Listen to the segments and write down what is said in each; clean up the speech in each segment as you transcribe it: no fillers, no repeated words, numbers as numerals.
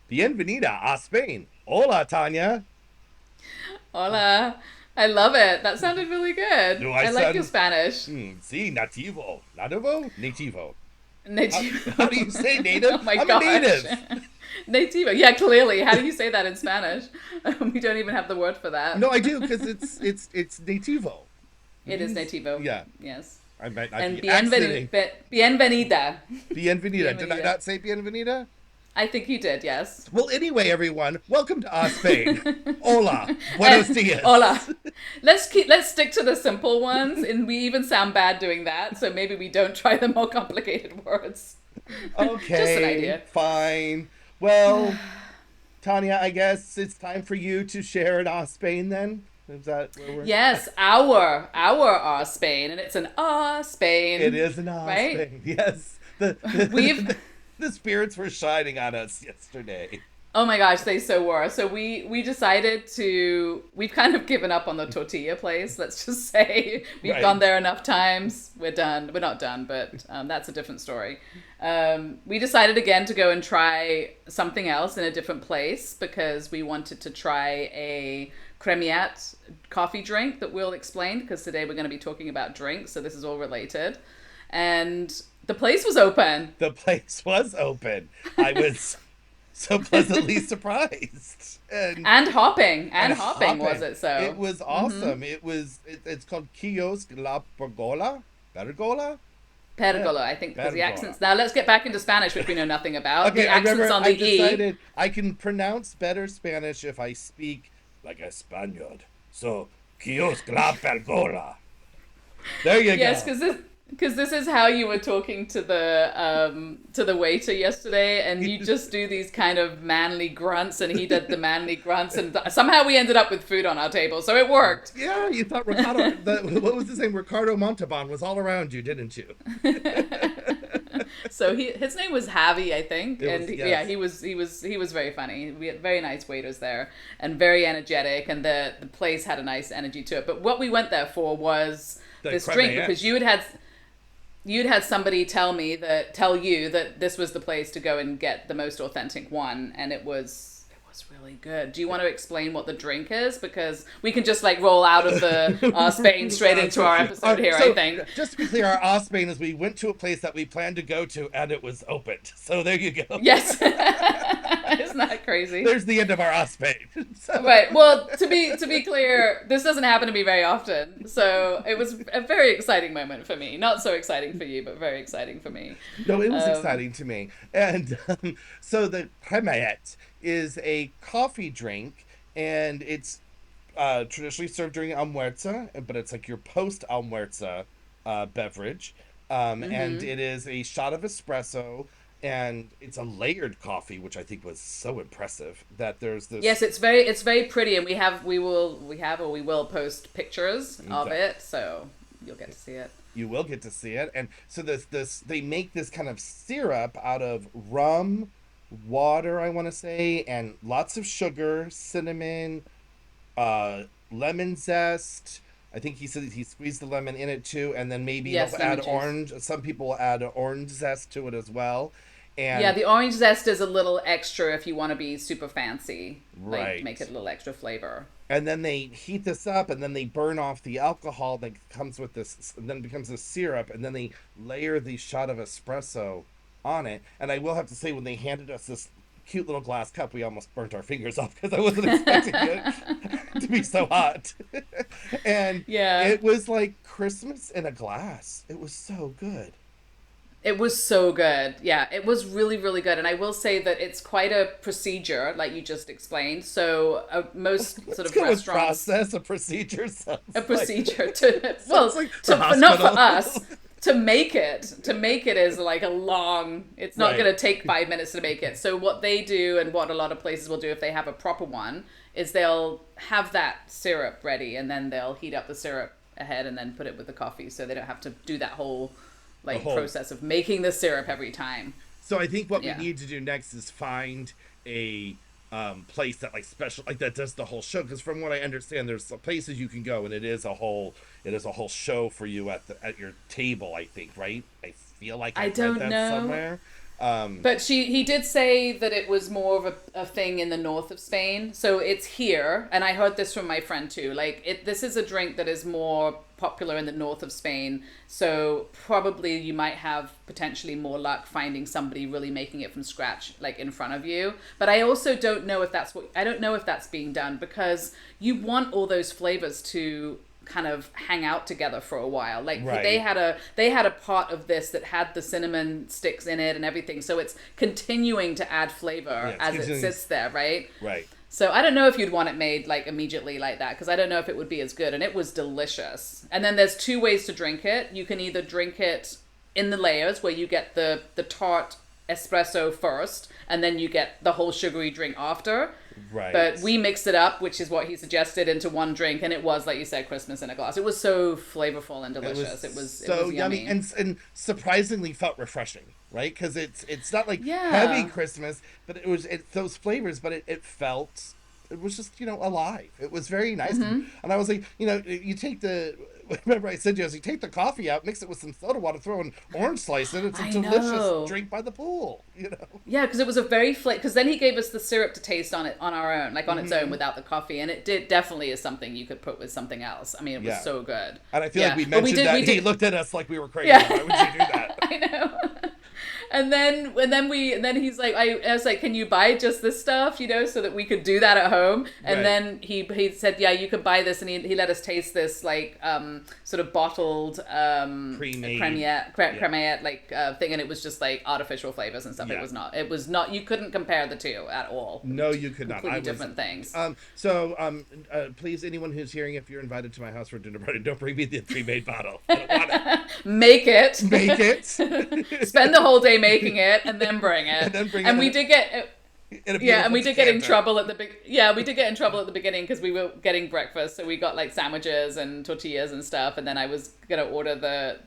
Bienvenida a Spain. Hola, Tanya. Hola. I love it. That sounded really good. Do I I like your sound? Spanish. Sí, nativo. Nativo? Nativo. How do you Nativo. say native? Oh my I'm a gosh. native. Nativo. Yeah, clearly. How do you say that in Spanish? We don't even have the word for No, that. I do because it's nativo. It It is means nativo. yeah. Yes. I might not And be accenting. bienvenida. Bienvenida. Did I Bienvenida. not say bienvenida? I think you did, yes. Well, anyway, everyone, welcome to Spain. Hola, buenos And hola. dias. Let's stick to the simple ones, and we even sound bad doing that, so maybe we don't try the more complicated words. Just an Okay, idea. fine. Well, Tanya, I guess it's time for you to share in Spain then. Is that where we're? Yes, our Spain, and it's an It Spain, is an right? Spain. Yes, We've the spirits were shining on us yesterday. Oh my gosh, they so were. So we decided to we've kind of given up on the tortilla place. Let's just say we've gone Right. there enough times. We're done. We're not done, but that's a different story. We decided again to go and try something else in a different place because we wanted to try a cremaet coffee drink that we'll explain because today we're going to be talking about drinks, so this is all related. And the place was open The place was open. I was so pleasantly surprised and and hopping was hopping. it It so? was awesome. It's called Kiosk La Pergola. Pergola? Yeah, Pergola, I think, because the Pergola. accents. Now let's get back into Spanish, which we know nothing about. Okay, The I accents remember on I the E. decided I can pronounce better Spanish if I speak like a Spaniard. So, Kiosk La Pergola. There you Yes, go. because this is how you were talking to the waiter yesterday, and you just do these kind of manly grunts, and he did the manly grunts, and somehow we ended up with food on our table, so it worked. Yeah, you thought what was his name? Ricardo Montalban was all around you, didn't you? So his name was Javi, I think, It and was, yeah, yes. he was very funny. We had very nice waiters there, and very energetic, and the place had a nice energy to it. But what we went there for was The this drink because cremaet. you'd had somebody tell you that this was the place to go and get the most authentic one, and it was really good. Do you want to explain what the drink is? Because we can just like roll out of the Spain straight into our episode here, I So, think. just to be clear, our Spain is we went to a place that we planned to go to and it was opened. So there you go. Yes. Isn't that crazy? There's the end of our Spain. So, Right. Well, to be clear, this doesn't happen to me very often. So it was a very exciting moment for me. Not so exciting for you, but very exciting for me. no, it was Um, exciting to me. And so the cremaet is a coffee drink and it's traditionally served during almuerza, but it's like your post almuerza beverage. And mhm. it is a shot of espresso, and it's a layered coffee, which I think was so impressive. That there's this Yes, it's very pretty, and we will post pictures of that it, so you'll get to see it. you will get to see it. And so this they make this kind of syrup out of rum, water, I want to say, and lots of sugar, cinnamon, uh, lemon zest. I think he said he squeezed the lemon in it too, and then maybe he'll Yes, add lemon juice. orange. Some people will add orange zest to it as well. Yeah, And the orange zest is a little extra if you want to be super fancy, like make it right. a little extra flavor. And then they heat this up, and then they burn off the alcohol that comes with this, and then it becomes a syrup, and then they layer the shot of espresso on it. And I will have to say, when they handed us this cute little glass cup, we almost burnt our fingers off because I wasn't expecting it to be so hot. And Yeah. it was like Christmas in a glass. It was so good. It was so good. Yeah, it was really, really good. And I will say that it's quite a procedure, like you just explained. So most sort Let's of go with restaurants, process. A procedure a sounds like procedure to, sounds well, like the to for, not for hospital. us, to make it is like a long, it's not Right. going to take 5 minutes to make it. So what they do and what a lot of places will do if they have a proper one is they'll have that syrup ready and then they'll heat up the syrup ahead and then put it with the coffee so they don't have to do that whole The like whole process of making the syrup every time. So I think what we Yeah. need to do next is find a place that like special like that does the whole show. Because from what I understand, there's places you can go, and it is a whole show for you at your table. I think, right? I feel like I I've read don't that know. somewhere. But he did say that it was more of a thing in the north of Spain. So it's here, and I heard this from my friend too. Like this is a drink that is more popular in the north of Spain. So probably you might have potentially more luck finding somebody really making it from scratch, like in front of you. But I also don't know if I don't know if that's being done, because you want all those flavors to kind of hang out together for a while. Like Right. they had a pot of this that had the cinnamon sticks in it and everything, so it's continuing to add flavor as it sits there, right? Right. So I don't know if you'd want it made like immediately like that, because I don't know if it would be as good. And it was delicious. And then there's two ways to drink it. You can either drink it in the layers, where you get the tart espresso first, and then you get the whole sugary drink after. Right. But we mixed it up, which is what he suggested, into one drink, and it was, like you said, Christmas in a glass. It was so flavorful and delicious. It was so yummy. and surprisingly felt refreshing, right? Because it's not like Yeah. heavy Christmas, but those flavors, but it felt, it was just, alive. It was very nice. And I was like, you take remember I said to you, you take the coffee out, mix it with some soda water, throw an orange slice in it. It's a delicious drink by the pool. Yeah, because it was a very because then he gave us the syrup to taste on our own, like on its own without the coffee, and it definitely is something you could put with something else. I mean, it was so good. And I feel like we mentioned that he looked at us like we were crazy. Why would you do that? I know. And then he's like, I was like, can you buy just this stuff, so that we could do that at home? And then he said, yeah, you could buy this, and he let us taste this like sort of bottled cremaet like thing, and it was just like artificial flavors and stuff. Yeah. It was not. You couldn't compare the two at all. No, you could not. Completely different things. Please, anyone who's hearing, if you're invited to my house for a dinner party, don't bring me the pre-made bottle. I don't want it. Make it. Make it. Spend the whole day making it, and then bring it. And we did get. And we did get in trouble at the beginning, because we were getting breakfast, so we got like sandwiches and tortillas and stuff, and then I was gonna order the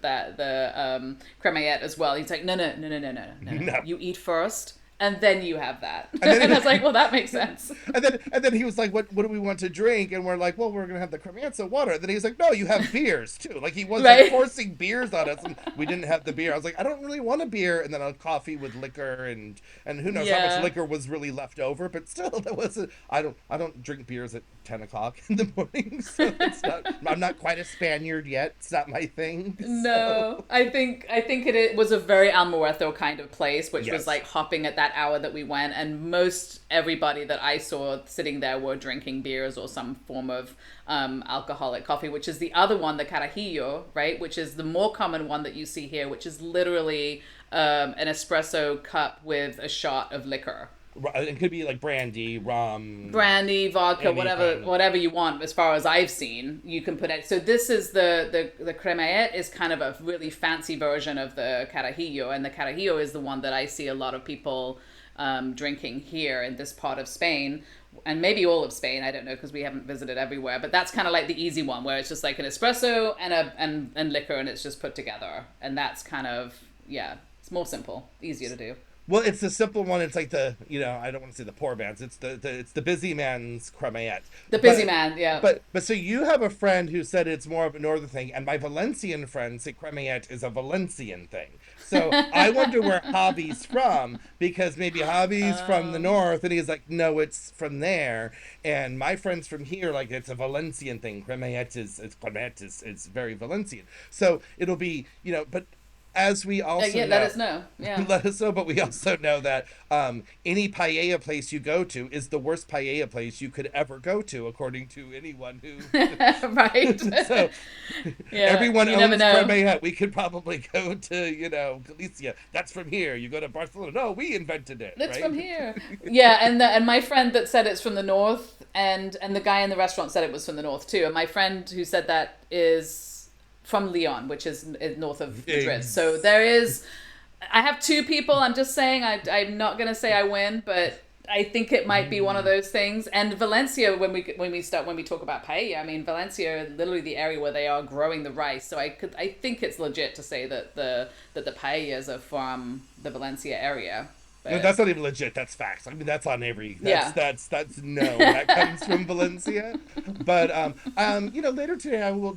cremaet as well. He's like, no, you eat first, and then you have that. And I was like, well, that makes sense. And then he was like, what do we want to drink? And we're like, well, we're gonna have the cremaet, so water. And then he's like, no, you have beers too. Like he wasn't forcing beers on us, and we didn't have the beer. I was like, I don't really want a beer. And then a coffee with liquor, and who knows how much liquor was really left over, but still, that wasn't. I don't drink beers at 10 o'clock in the morning, so I'm not quite a Spaniard yet. It's not my thing. No, I think it was a very Almuerzo kind of place, which was like hopping at that hour that we went, and most everybody that I saw sitting there were drinking beers or some form of alcoholic coffee, which is the other one, the carajillo, right, which is the more common one that you see here, which is literally an espresso cup with a shot of liquor. It could be like brandy, rum, vodka, whatever you want. As far as I've seen, you can put it. So this is the cremaet is kind of a really fancy version of the carajillo, and the carajillo is the one that I see a lot of people drinking here in this part of Spain, and maybe all of Spain. I don't know, because we haven't visited everywhere. But that's kind of like the easy one, where it's just like an espresso and liquor, and it's just put together, and that's kind of it's more simple, easier to do. Well, it's the simple one. It's like I don't want to say the poor man's. It's the busy man's cremaet. Busy man, yeah. But so you have a friend who said it's more of a northern thing, and my Valencian friends say cremaet is a Valencian thing. So I wonder where Javi's from, because maybe Javi's from the north, and he's like, no, it's from there. And my friends from here, like, it's a Valencian thing. Cremaet is very Valencian. So it'll be, but as we also know, let us know. Yeah. Let us know, but we also know that any paella place you go to is the worst paella place you could ever go to, according to anyone who... Right. So everyone owns cremaet. We could probably go to, Galicia. That's from here. You go to Barcelona. No, we invented it. It's right? from here. Yeah, and my friend that said it's from the north, and the guy in the restaurant said it was from the north too. And my friend who said that is from Leon, which is north of Madrid. So there is, I have two people. I'm just saying, I'm not going to say I win, but I think it might be one of those things. And Valencia, when we talk about paella, I mean, Valencia, literally the area where they are growing the rice. So I think it's legit to say that the paellas are from the Valencia area. No, But that's not even legit. That's facts. I mean, that's on every. yeah, That's no. That comes from Valencia. But later today I will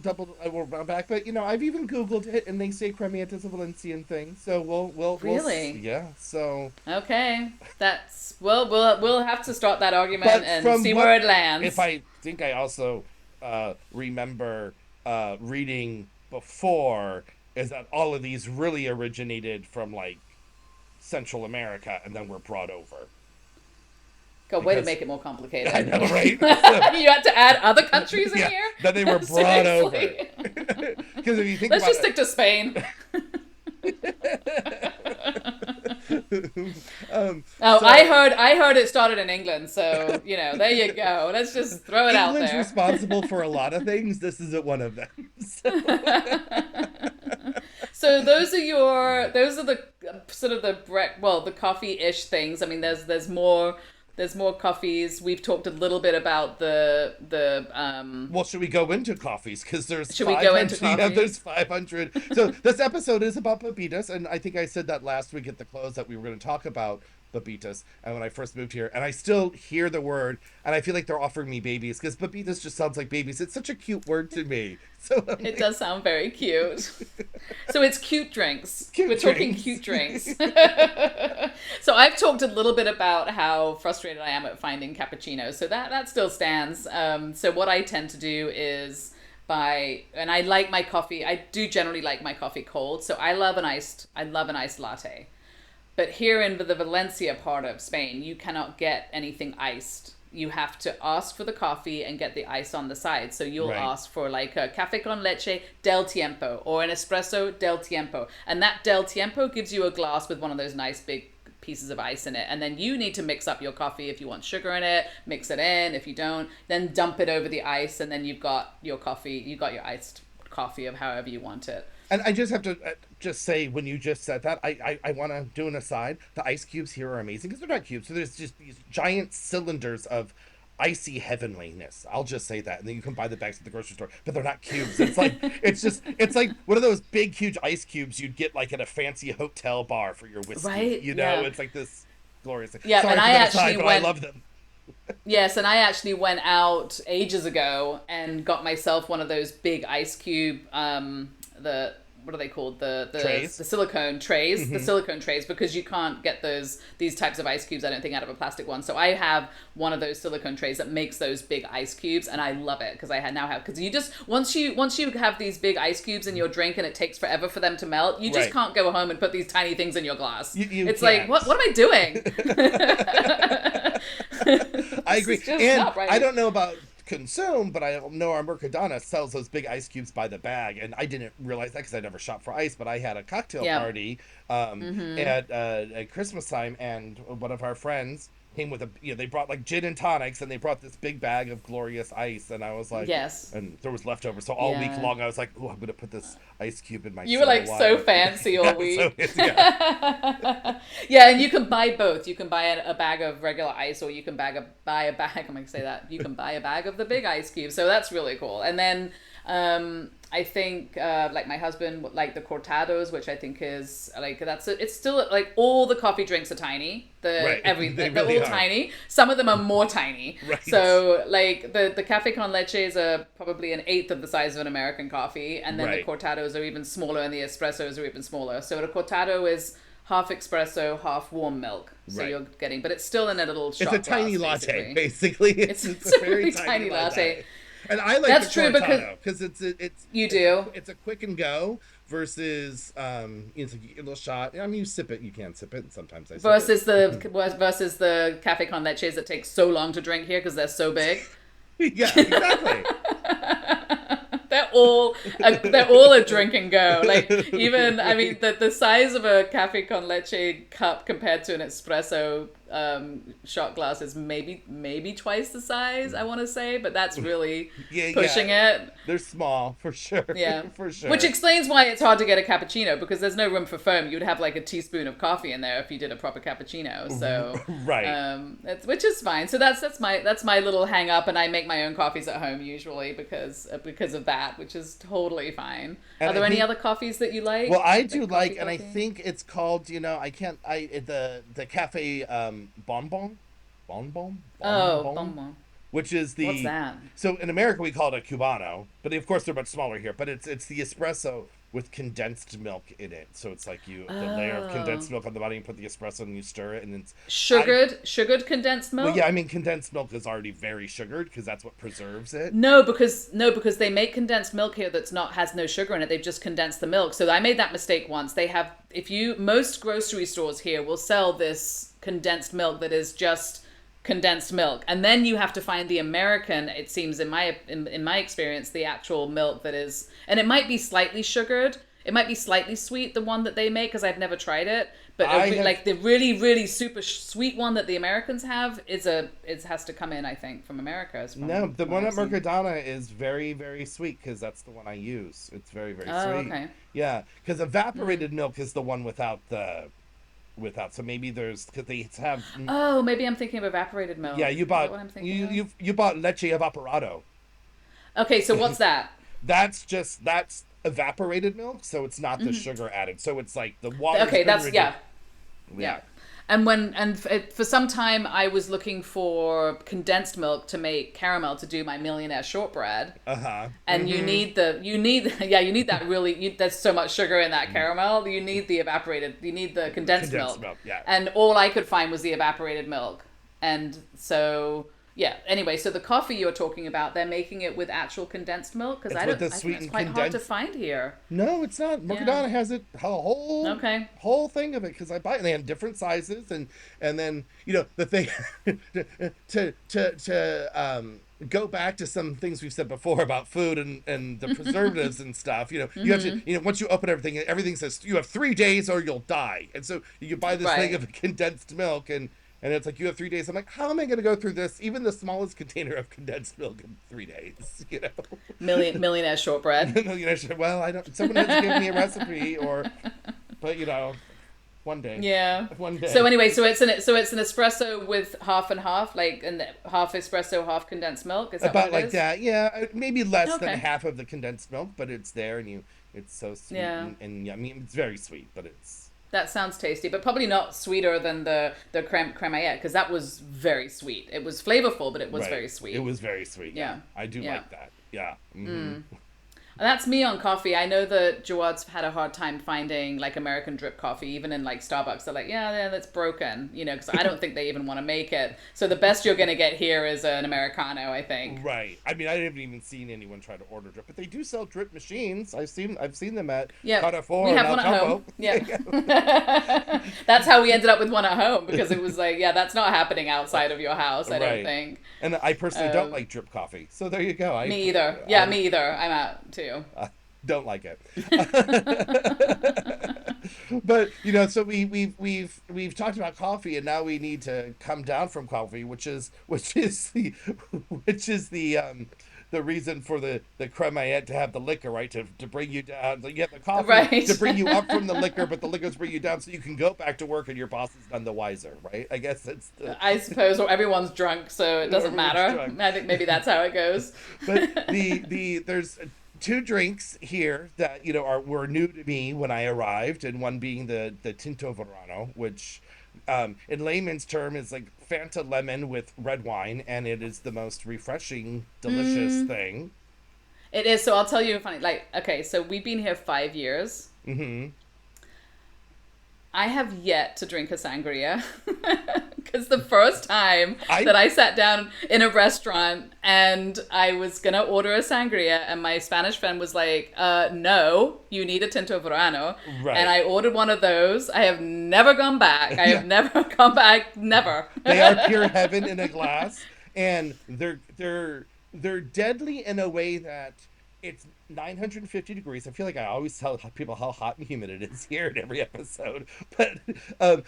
run back. But I've even Googled it, and they say cremaet is a Valencian thing. So really. yeah. So, Okay, that's we'll have to start that argument but and from see where what it if lands. I think I also remember reading before is that all of these really originated from like Central America and then were brought over God, way to because make it more I complicated. know, right? So, You had to add other countries in yeah, here? that they were brought over. Seriously? Because if you think Let's about just stick to Spain. it, Oh, so I heard it started in England, so there you go. Let's just throw it out England's there. responsible for a lot of things. This isn't one of them. So, So those are the sort of the coffee-ish things. I mean, there's more coffees. We've talked a little bit about the. well, should we go into coffees? Because there's Should we go into 500. Yeah, there's coffees? 500. So this episode is about bebidas, and I think I said that last week at the close that we were going to talk about bebitas. And when I first moved here, and I still hear the word, and I feel like they're offering me babies because bebitas just sounds like babies. It's such a cute word to me. So I'm It like, does sound very cute. So it's cute drinks. We're cute talking drinks. cute drinks. So I've talked a little bit about how frustrated I am at finding cappuccinos. So that still stands. So what I tend to do is and I like my coffee. I do generally like my coffee cold. So I love an iced latte. But here in the Valencia part of Spain, you cannot get anything iced. You have to ask for the coffee and get the ice on the side. So you'll Right. ask for like a café con leche del tiempo or an espresso del tiempo. And that del tiempo gives you a glass with one of those nice big pieces of ice in it. And then you need to mix up your coffee if you want sugar in it, mix it in. If you don't, then dump it over the ice and then you've got your coffee, you've got your iced coffee of however you want it. And I just have to just say, when you just said that, I want to do an aside. The ice cubes here are amazing because they're not cubes. So there's just these giant cylinders of icy heavenliness. I'll just say that. And then you can buy the bags at the grocery store, but they're not cubes. It's like one of those big, huge ice cubes you'd get like at a fancy hotel bar for your whiskey. Right? Yeah. It's like this glorious thing. Yeah, Sorry and for I that actually aside, but I went love them. Yes, and I actually went out ages ago and got myself one of those big ice cube the what are they called? Trays? The silicone trays, the Hmm. silicone trays, because you can't get these types of ice cubes, I don't think, out of a plastic one. So I have one of those silicone trays that makes those big ice cubes, and I love it because now have, because you just once you have these big ice cubes in your drink and it takes forever for them to melt, you just Right. can't go home and put these tiny things in your glass. You It's like, can't. what am I doing? I This agree. is just And not right. I don't know about consume, but I know our Mercadona sells those big ice cubes by the bag, and I didn't realize that because I never shop for ice. But I had a cocktail Yeah. party at Christmas time, and one of our friends came with they brought like gin and tonics, and they brought this big bag of glorious ice, and I was like, Yes. and there was leftovers, so all week Yeah. long I was like, oh, I'm gonna put this ice cube in my You were soda like so water. fancy all Yeah, week. yeah. Yeah, and you can buy both. You can buy a bag of regular ice, or you can buy a bag. I'm gonna say that you can buy a bag of the big ice cube. So that's really cool. And then I think like my husband would like the cortados, which I think is like it's still like all the coffee drinks are tiny. Right. They They're really all are. tiny. Some of them are more tiny. Right. So like the cafe con leches are probably an eighth of the size of an American coffee, and then Right. the cortados are even smaller, and the espressos are even smaller. So a cortado is half espresso, half warm milk. So Right. you're getting, but it's still in a little shot It's a tiny glass, latte, basically. basically. It's a really tiny latte. And I like That's the true, cortado because You do. it's a quick and go versus it's like a little shot. I mean, you sip it, you can sip it, and sometimes I sip Versus the cafe con leches that take so long to drink here because they're so big. it. Yeah, exactly. They're all a drink and go. Like, even, I mean, the size of a cafe con leche cup compared to an espresso shot glass is maybe twice the size, I want to say, but that's really Yeah, pushing yeah. it. They're small for sure. Yeah. For Which sure. explains why it's hard to get a cappuccino because there's no room for foam. You'd have like a teaspoon of coffee in there if you did a proper cappuccino. So, Right. which is fine. So that's my little hang up, and I make my own coffees at home usually because of that, which is totally fine. Are And I there any think, other coffees that you like? well, I do Like coffee, like, and I coffee? think it's called, I can't, the cafe bonbon, Oh, bonbon, bonbon. which is What's the, that? so in America we call it a cubano, but of course they're much smaller here. But it's the espresso with condensed milk in it. So it's like the layer of Oh, condensed milk on the bottom. You put the espresso and you stir it, and it's I sugared condensed well, yeah, I milk? mean condensed milk is already very sugared because that's what preserves it. No, because they make condensed milk here that's not has no sugar in it. They've just condensed the milk. So I made that mistake once. They have if you most grocery stores here will sell this condensed milk that is just condensed milk. And then you have to find the American, it seems in my experience, the actual milk that is and it might be slightly sugared. It might be slightly sweet, the one that they make, because I've never tried it. But I have like the really, really super sweet one that the Americans have it has to come in, I think, from America, is No, from the what one I've at seen. Mercadona is very, very sweet because that's the one I use. It's very, very Oh, sweet. okay. Yeah, because Mm. evaporated milk is the one without. So maybe there's because they have. Oh, maybe I'm thinking of evaporated Yeah, milk. you Is that bought what I'm thinking you of? you bought leche evaporado. Okay, so what's that? That's evaporated milk, so it's not the sugar added. So it's like the water's Okay, been that's reduced. yeah, yeah. Yeah. For some time I was looking for condensed milk to make caramel to do my millionaire shortbread, Uh huh. and you need that really there's so much sugar in that caramel. You need the condensed Condensed milk, milk. Yeah. and all I could find was the evaporated milk. And so yeah, anyway, so the coffee you're talking about, they're making it with actual condensed milk, because It's with the I think that's sweetened quite hard to condensed. find here. No, it's not. Yeah. Mercadona has it a whole Okay. whole thing of it because I buy it. And they have different sizes, and then the thing to go back to some things we've said before about food and the preservatives and stuff. You have to once you open everything says you have 3 days or you'll die, and so you buy this thing Right. of condensed milk and it's like you have 3 days. I'm like, how am I going to go through this? Even the smallest container of condensed milk in 3 days, Millionaire shortbread. well, I don't. Someone has to give me a recipe, but one day, Yeah. one So day, anyway, so it's an espresso with half and half, like and half espresso, half condensed milk. Is that what about it like is? that. Yeah, maybe less than Okay. half of the condensed milk, but it's there, and it's so sweet, Yeah. and yeah, I mean, it's very sweet, but it's That sounds tasty, but probably not sweeter than the cremaet, because that was very sweet. It was flavorful, but it was right. very It sweet. was very sweet. Yeah, Yeah. I do Yeah. like that. Yeah. Hmm. That's me on coffee. I know that Jawad's had a hard time finding like American drip coffee, even in like Starbucks. They're like, yeah, that's broken, because I don't think they even want to make it. So the best you're going to get here is an Americano, I think. Right. I mean, I haven't even seen anyone try to order drip, but they do sell drip machines. I've seen them at Yeah, Carrefour we and have El one at Topo. home. Yeah. That's how we ended up with one at home, because it was like, yeah, that's not happening outside of your house, I don't Right. think. And I personally don't Um, like drip coffee, so there you go. Me either. Yeah, me either. I'm out too. Don't like it. But so we've talked about coffee, and now we need to come down from coffee, which is the reason for the cremaet to have the liquor, right? To bring you down. So you have the coffee Right. to bring you up from the liquor, but the liquor's bring you down so you can go back to work and your boss is none the wiser, right? I guess that's the I suppose, or everyone's drunk, so it doesn't everyone's matter. drunk. I think maybe that's how it goes. But the there's two drinks here that were new to me when I arrived, and one being the Tinto Verano, which in layman's term is like Fanta lemon with red wine, and it is the most refreshing, delicious thing. It is. So I'll tell you a funny. Like, okay, so we've been here 5 years. Hmm. I have yet to drink a sangria, because the first time I that I sat down in a restaurant and I was gonna order a sangria, and my Spanish friend was like, no, you need a Tinto Verano. And Right. I ordered one of those. I have never gone back. I Yeah, have never gone back. Never. they are pure heaven in a glass, and they're deadly in a way that it's 950 degrees. I feel like I always tell people how hot and humid it is here in every episode, but um,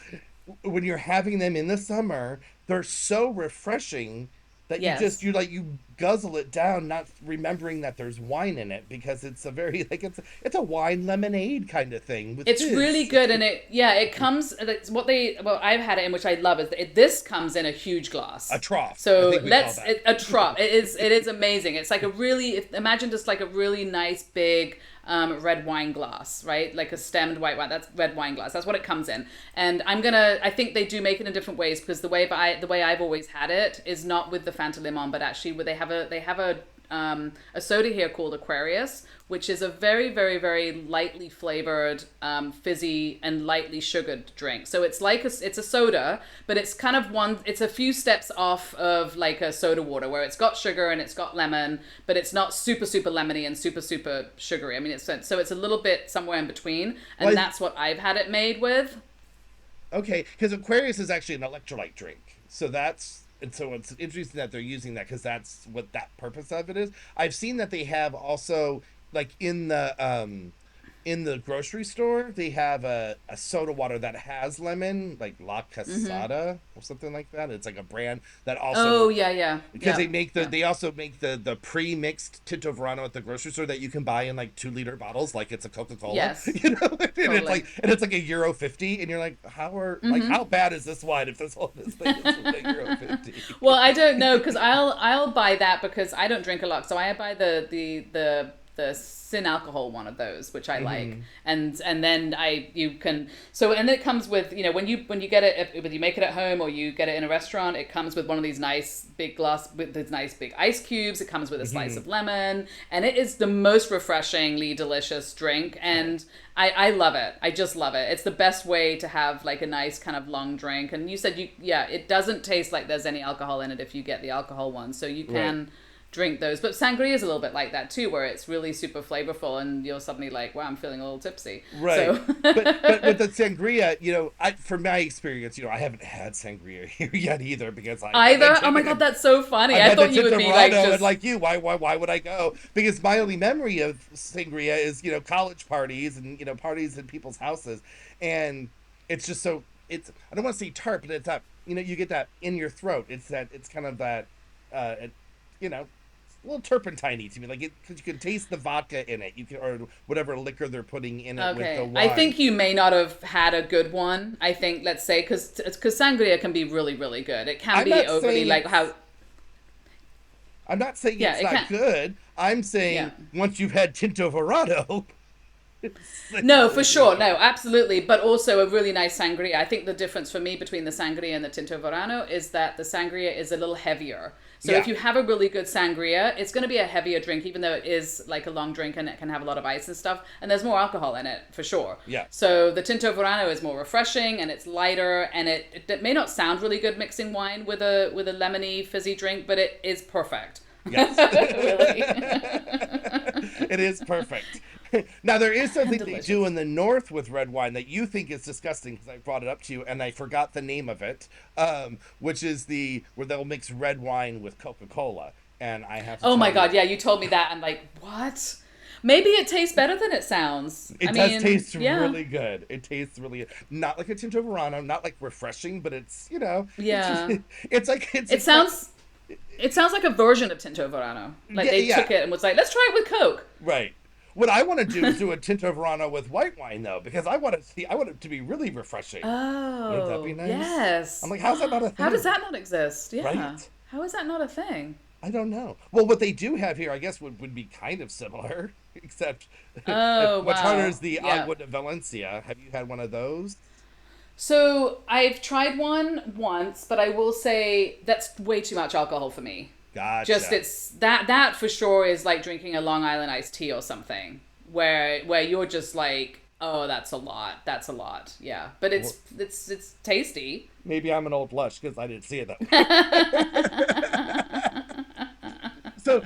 when you're having them in the summer, they're so refreshing that Yes. you guzzle it down, not remembering that there's wine in it, because it's a very like it's a wine lemonade kind of thing with It's really fizz. good, and it comes. It's what they well, I've had it in, which I love. Is this comes in a huge A glass. trough, I So think we call that. a trough. It is amazing. It's like a really imagine just like a really nice big red wine glass, right? Like a stemmed white wine. That's red wine glass. That's what it comes in. And I think they do make it in different ways because the way I've always had it is not with the Fanta Limon, but actually where they have a soda here called Aquarius, which is a very, very, very lightly flavored, fizzy and lightly sugared drink. So it's a soda, but it's kind of it's a few steps off of like a soda water where it's got sugar and it's got lemon, but it's not super, super lemony and super, super sugary. I mean, it's a little bit somewhere in between, and Well, that's what I've had it made with. okay, because Aquarius is actually an electrolyte drink, so that's and so it's interesting that they're using that because that's what that purpose of it is. I've seen that they have also like in the grocery store they have a soda water that has lemon, like La Casada or something like that. It's like a brand that Oh also yeah, yeah, because yeah, yeah. they also make the pre-mixed Tinto Verano at the grocery store that you can buy in like 2 liter bottles like it's a Coca-Cola. Yes, And totally. it's like a euro 50 and you're like how bad is this wine if this thing is a euro 50. Well, I don't know because I'll buy that because I don't drink a lot, so I buy the sin alcohol one of those, which I like, Hmm. and then you can and it comes with when you get it whether you make it at home or you get it in a restaurant, it comes with one of these nice big glass with these nice big ice cubes. It comes with a slice Hmm. of lemon, and it is the most refreshingly delicious drink, and I love it. I just love it. It's the best way to have like a nice kind of long drink. And you said it doesn't taste like there's any alcohol in it if you get the alcohol one, so you Right. can drink those. But sangria is a little bit like that too, where it's really super flavorful, and you're suddenly like, wow, I'm feeling a little tipsy. Right. So But with the sangria, from my experience, I haven't had sangria here yet either because either, oh my god, that's so funny. I've I had the thought you would Tinto be like Verano, and just like you, why would I go? Because my only memory of sangria is college parties and parties in people's houses, and it's just so it's I don't want to say tart, but it's that you get that in your throat. It's kind of that it, you know a little turpentine to me, like it because you can taste the vodka in it, you can or whatever liquor they're putting in it with the okay. I wine. think you may not have had a good one. I think, let's say, because sangria can be really really good. It can I'm be not overly saying like it's how I'm not saying yeah it's it not can good. I'm yeah. saying once you've had Tinto Verano, No, for sure. No, absolutely. But also a really nice sangria. I think the difference for me between the sangria and the Tinto Verano is that the sangria is a little heavier. So if yeah, you have a really good sangria, it's going to be a heavier drink, even though it is like a long drink and it can have a lot of ice and stuff. And there's more alcohol in it, for sure. yeah, So the Tinto Verano is more refreshing and it's lighter, and it may not sound really good mixing wine with a lemony fizzy drink, but it is perfect. yes. Really. It is perfect. Now there is And something they do delicious. in the north with red wine that you think is disgusting because I brought it up to you and I forgot the name of it, which is the where they'll mix red wine with Coca Cola, and I have to Oh tell my you, god, yeah, you told me that. I'm like, what? Maybe it tastes better than it sounds. I it does mean, taste yeah, really good. It tastes really not like a Tinto Verano, not like refreshing, but it's just, yeah. it's like It it's like sounds it sounds like a version of Tinto Verano. Like yeah, they yeah, took it and was like, let's try it with Coke. right. What I want to do is do a Tinto Verano with white wine though, because I want it to be really refreshing. Wouldn't that be Oh, nice? I'm yes. like, how's that not a How does thing? that not exist? Yeah. Right? How is that not a thing? I don't know. Well, what they do have here, I guess, would be kind of similar, except Oh, much harder wow. is the Yeah. Agua de Valencia. Have you had one of those? So I've tried one once, but I will say that's way too much alcohol for me. Just Gotcha. it's that for sure is like drinking a Long Island iced tea or something, where you're just like, oh, that's a lot, yeah. But Well, it's tasty. maybe I'm an old lush because I didn't see it that way. So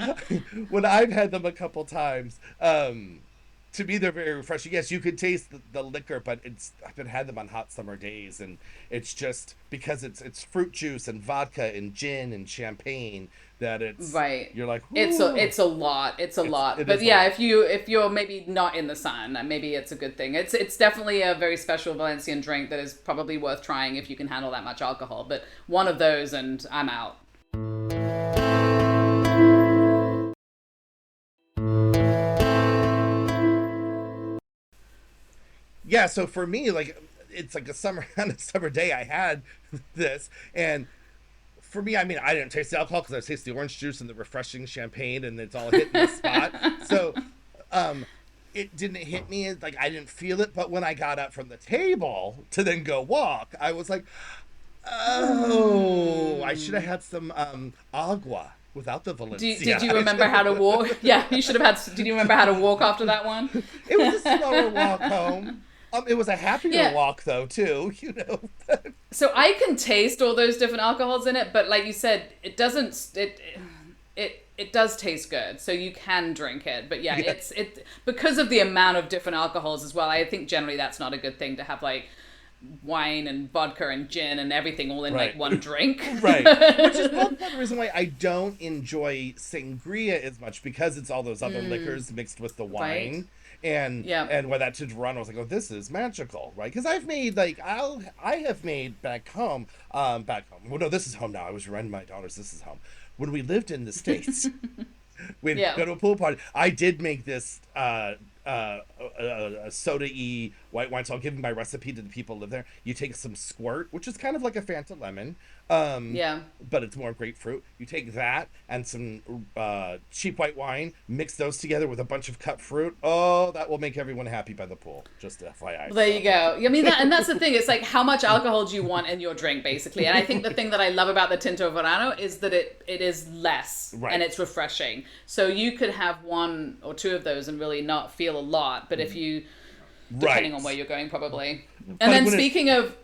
when I've had them a couple times, To me, they're very refreshing. Yes, you could taste the liquor, but it's I've been had them on hot summer days, and it's just because it's fruit juice and vodka and gin and champagne that it's Right. you're like, It's whoo, a lot. It's a lot. it But is a yeah, lot. if you're maybe not in the sun, maybe it's a good thing. It's definitely a very special Valencian drink that is probably worth trying if you can handle that much alcohol. But one of those and I'm out. Yeah, so for me, like it's like a summer on a summer day, I had this, and for me, I mean, I didn't taste the alcohol because I taste the orange juice and the refreshing champagne, and it's all hitting the spot. So, um, it didn't hit me like I didn't feel it. But when I got up from the table to then go walk, I was like, oh, I should have Mm. had some agua without the Did Valencia. you remember how to walk? Yeah, you should have had. Did you remember how to walk after that one? It was a slower walk home. It was a happier Yeah. walk though too. You know. So I can taste all those different alcohols in it, but like you said, it doesn't. It does taste good, so you can drink it. But yeah, Yeah. it because of the amount of different alcohols as well. I think generally that's not a good thing to have like wine and vodka and gin and everything all in like Right. one drink. Right. Which is one part of the reason why I don't enjoy sangria as much because it's all those other liquors mixed with the Right. wine. And Yeah. when that Tinto de Verano, I was like, oh, this is magical, right? Because I've made like I have made back home. Well, no, this is home now. I was reminding my daughters this is home. When we lived in the States, we'd Yeah. go to a pool party. I did make this a soda y white wine. So I'll give my recipe to the people who live there. You take some squirt, which is kind of like a Fanta lemon, Yeah. but it's more grapefruit. You take that and some cheap white wine, mix those together with a bunch of cut fruit. Oh, that will make everyone happy by the pool. Just FYI. Well, there So you go. I mean, and that's the thing. It's like how much alcohol do you want in your drink, basically. And I think the thing that I love about the Tinto Verano is that it is less and right, it's refreshing. So you could have one or two of those and really not feel a lot. But if you, depending right. on where you're going, probably. And But then when it's speaking of,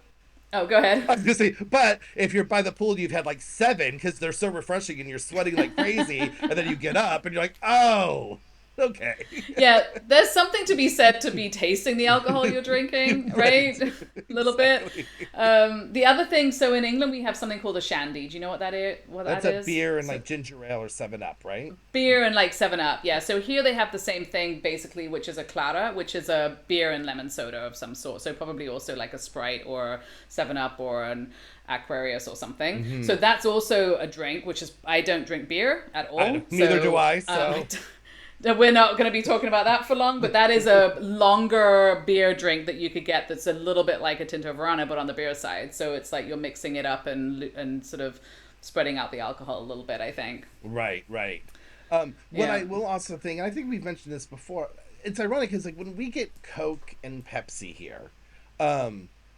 oh, go I ahead. was gonna say, but if you're by the pool, you've had like seven because they're so refreshing and you're sweating like crazy, and then you get up and you're like, oh, okay, Yeah, there's something to be said to be tasting the alcohol you're drinking, right? right, A little bit. exactly. The other thing, so in England we have something called a shandy. Do you know what that is? What That's that a is? beer and So like ginger ale or 7 Up, right? beer and like 7 Up, yeah. So here they have the same thing basically, which is a clara, which is a beer and lemon soda of some sort. So probably also like a Sprite or 7 Up or an Aquarius or something. So that's also a drink, which is I don't drink beer at all. Neither do So I. So we're not going to be talking about that for long, but that is a longer beer drink that you could get that's a little bit like a Tinto Verano, but on the beer side. So it's like you're mixing it up and sort of spreading out the alcohol a little bit, I think. right, right. What Yeah. I will also think, and I think we've mentioned this before, it's ironic because like when we get Coke and Pepsi here,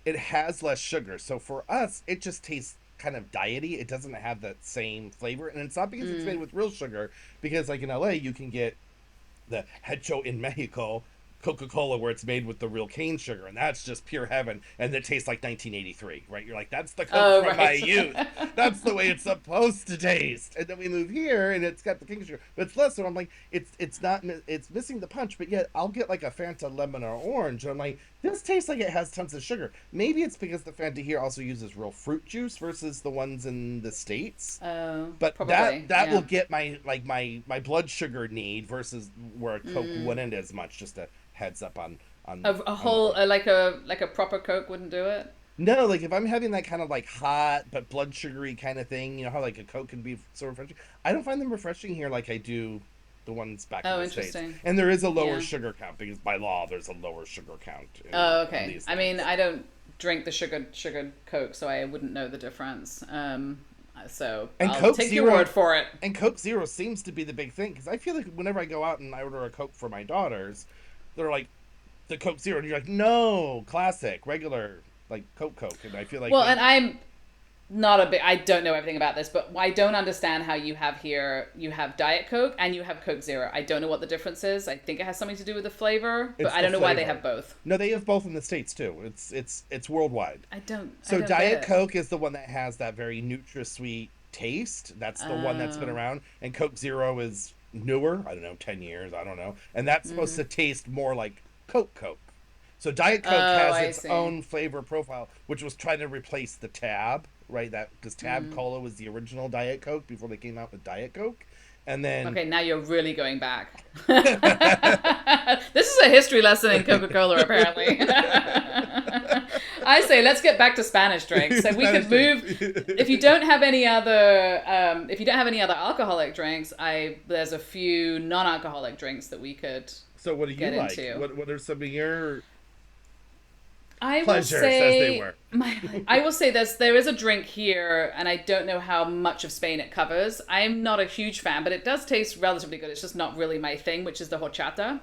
it has less sugar. So for us, it just tastes kind of diety. It doesn't have that same flavor, and it's not because it's made with real sugar. Because like in LA, you can get the hecho in Mexico Coca-Cola where it's made with the real cane sugar, and that's just pure heaven, and it tastes like 1983, right? You're like, that's the Coke Oh, from my right. youth. That's the way it's supposed to taste. And then we move here, and it's got the cane sugar, but it's less. So I'm like, it's not it's missing the punch. But yet I'll get like a Fanta lemon or orange, and I'm like, this tastes like it has tons of sugar. Maybe it's because the Fanta here also uses real fruit juice versus the ones in the States. But Probably. that will Yeah. get my blood sugar need versus where a Coke wouldn't as much. Just a heads up A on the whole like a proper Coke wouldn't do it. no, like if I'm having that kind of like hot but blood sugary kind of thing, you know how like a Coke can be so refreshing. I don't find them refreshing here like I do the ones back in Oh, the States. interesting. And there is a lower Yeah. sugar count because by law there's a lower sugar count Oh, in okay. these I mean, things. I don't drink the sugared Coke, so I wouldn't know the difference. So And I'll Coke take your Zero word for it. and Coke Zero seems to be the big thing because I feel like whenever I go out and I order a Coke for my daughters, they're like the Coke Zero, and you're like, no, classic, regular, like Coke, and I feel like Well, and I'm not a bit. I don't know everything about this, but I don't understand how you have here. You have Diet Coke and you have Coke Zero. I don't know what the difference is. I think it has something to do with the flavor, but it's I the don't know why they flavor. have both. No, they have both in the States too. It's worldwide. I So don't Diet get it. Coke is the one that has that very NutraSweet taste. That's the one that's been Oh. around, and Coke Zero is newer. I don't know, 10 years. I don't know, and that's supposed Mm-hmm. to taste more like Coke. So Diet Coke Oh, has I its see. own flavor profile, which was trying to replace the Tab, right? That because Tab Mm. Cola was the original Diet Coke before they came out with Diet Coke, and then Okay, now you're really going back. This is a history lesson in Coca-Cola, apparently. I say let's get back to Spanish drinks. So we Spanish could drinks. move. If you don't have any other, if you don't have any other alcoholic drinks, there's a few non-alcoholic drinks that we could So what do you get like? into. What are some of your I will pleasures, as they say were? I will say there is a drink here, and I don't know how much of Spain it covers. I'm not a huge fan, but it does taste relatively good. It's just not really my thing, which is the horchata.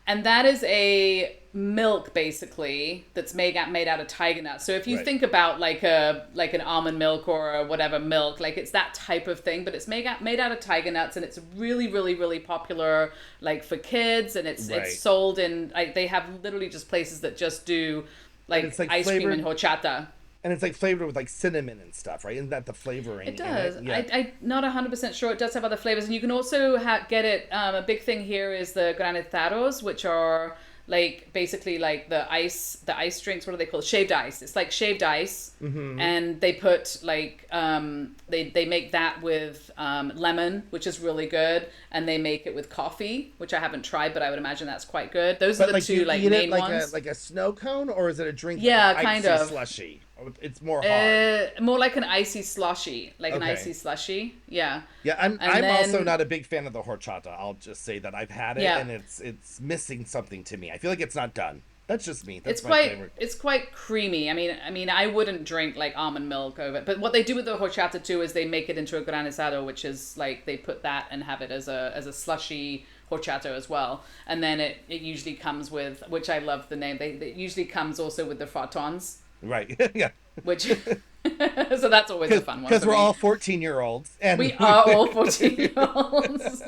And that is a milk basically that's made out of tiger nuts. So if you Right. think about like an almond milk or a whatever milk, like it's that type of thing, but it's made out of tiger nuts, and it's really really really popular like for kids, and Right. it's sold in like they have literally just places that just do And it's like like ice cream and flavored, horchata. and it's like flavored with like cinnamon and stuff, right? Isn't that the flavoring It in it? does. Yeah. I'm not 100% sure. It does have other flavors. And you can also get it. A big thing here is the granitados, which are like basically like the ice drinks. What are they called? Shaved ice. It's like shaved ice. Mm-hmm. And they put like, they make that with lemon, which is really good. And they make it with coffee, which I haven't tried, but I would imagine that's quite good. Those are But the like two you like eat it main ones. like a snow cone, or is it a drink like Yeah, an kind icy of. slushy? It's more hard. More like an icy slushy, like an Okay. icy slushy. Yeah. Yeah, I'm And I'm also then not a big fan of the horchata. I'll just say that I've had it, yeah, and it's missing something to me. I feel like it's not done. That's just me. it's That's my quite flavor. it's quite creamy. I mean, I wouldn't drink like almond milk over it. But what they do with the horchata too is they make it into a granizado, which is like they put that and have it as a slushy horchata as well. And then it usually comes with, which I love the name. It usually comes also with the fartons, Right. Yeah. which so that's always a fun one Because for we're me. all 14-year-olds, and We are all 14-year-olds.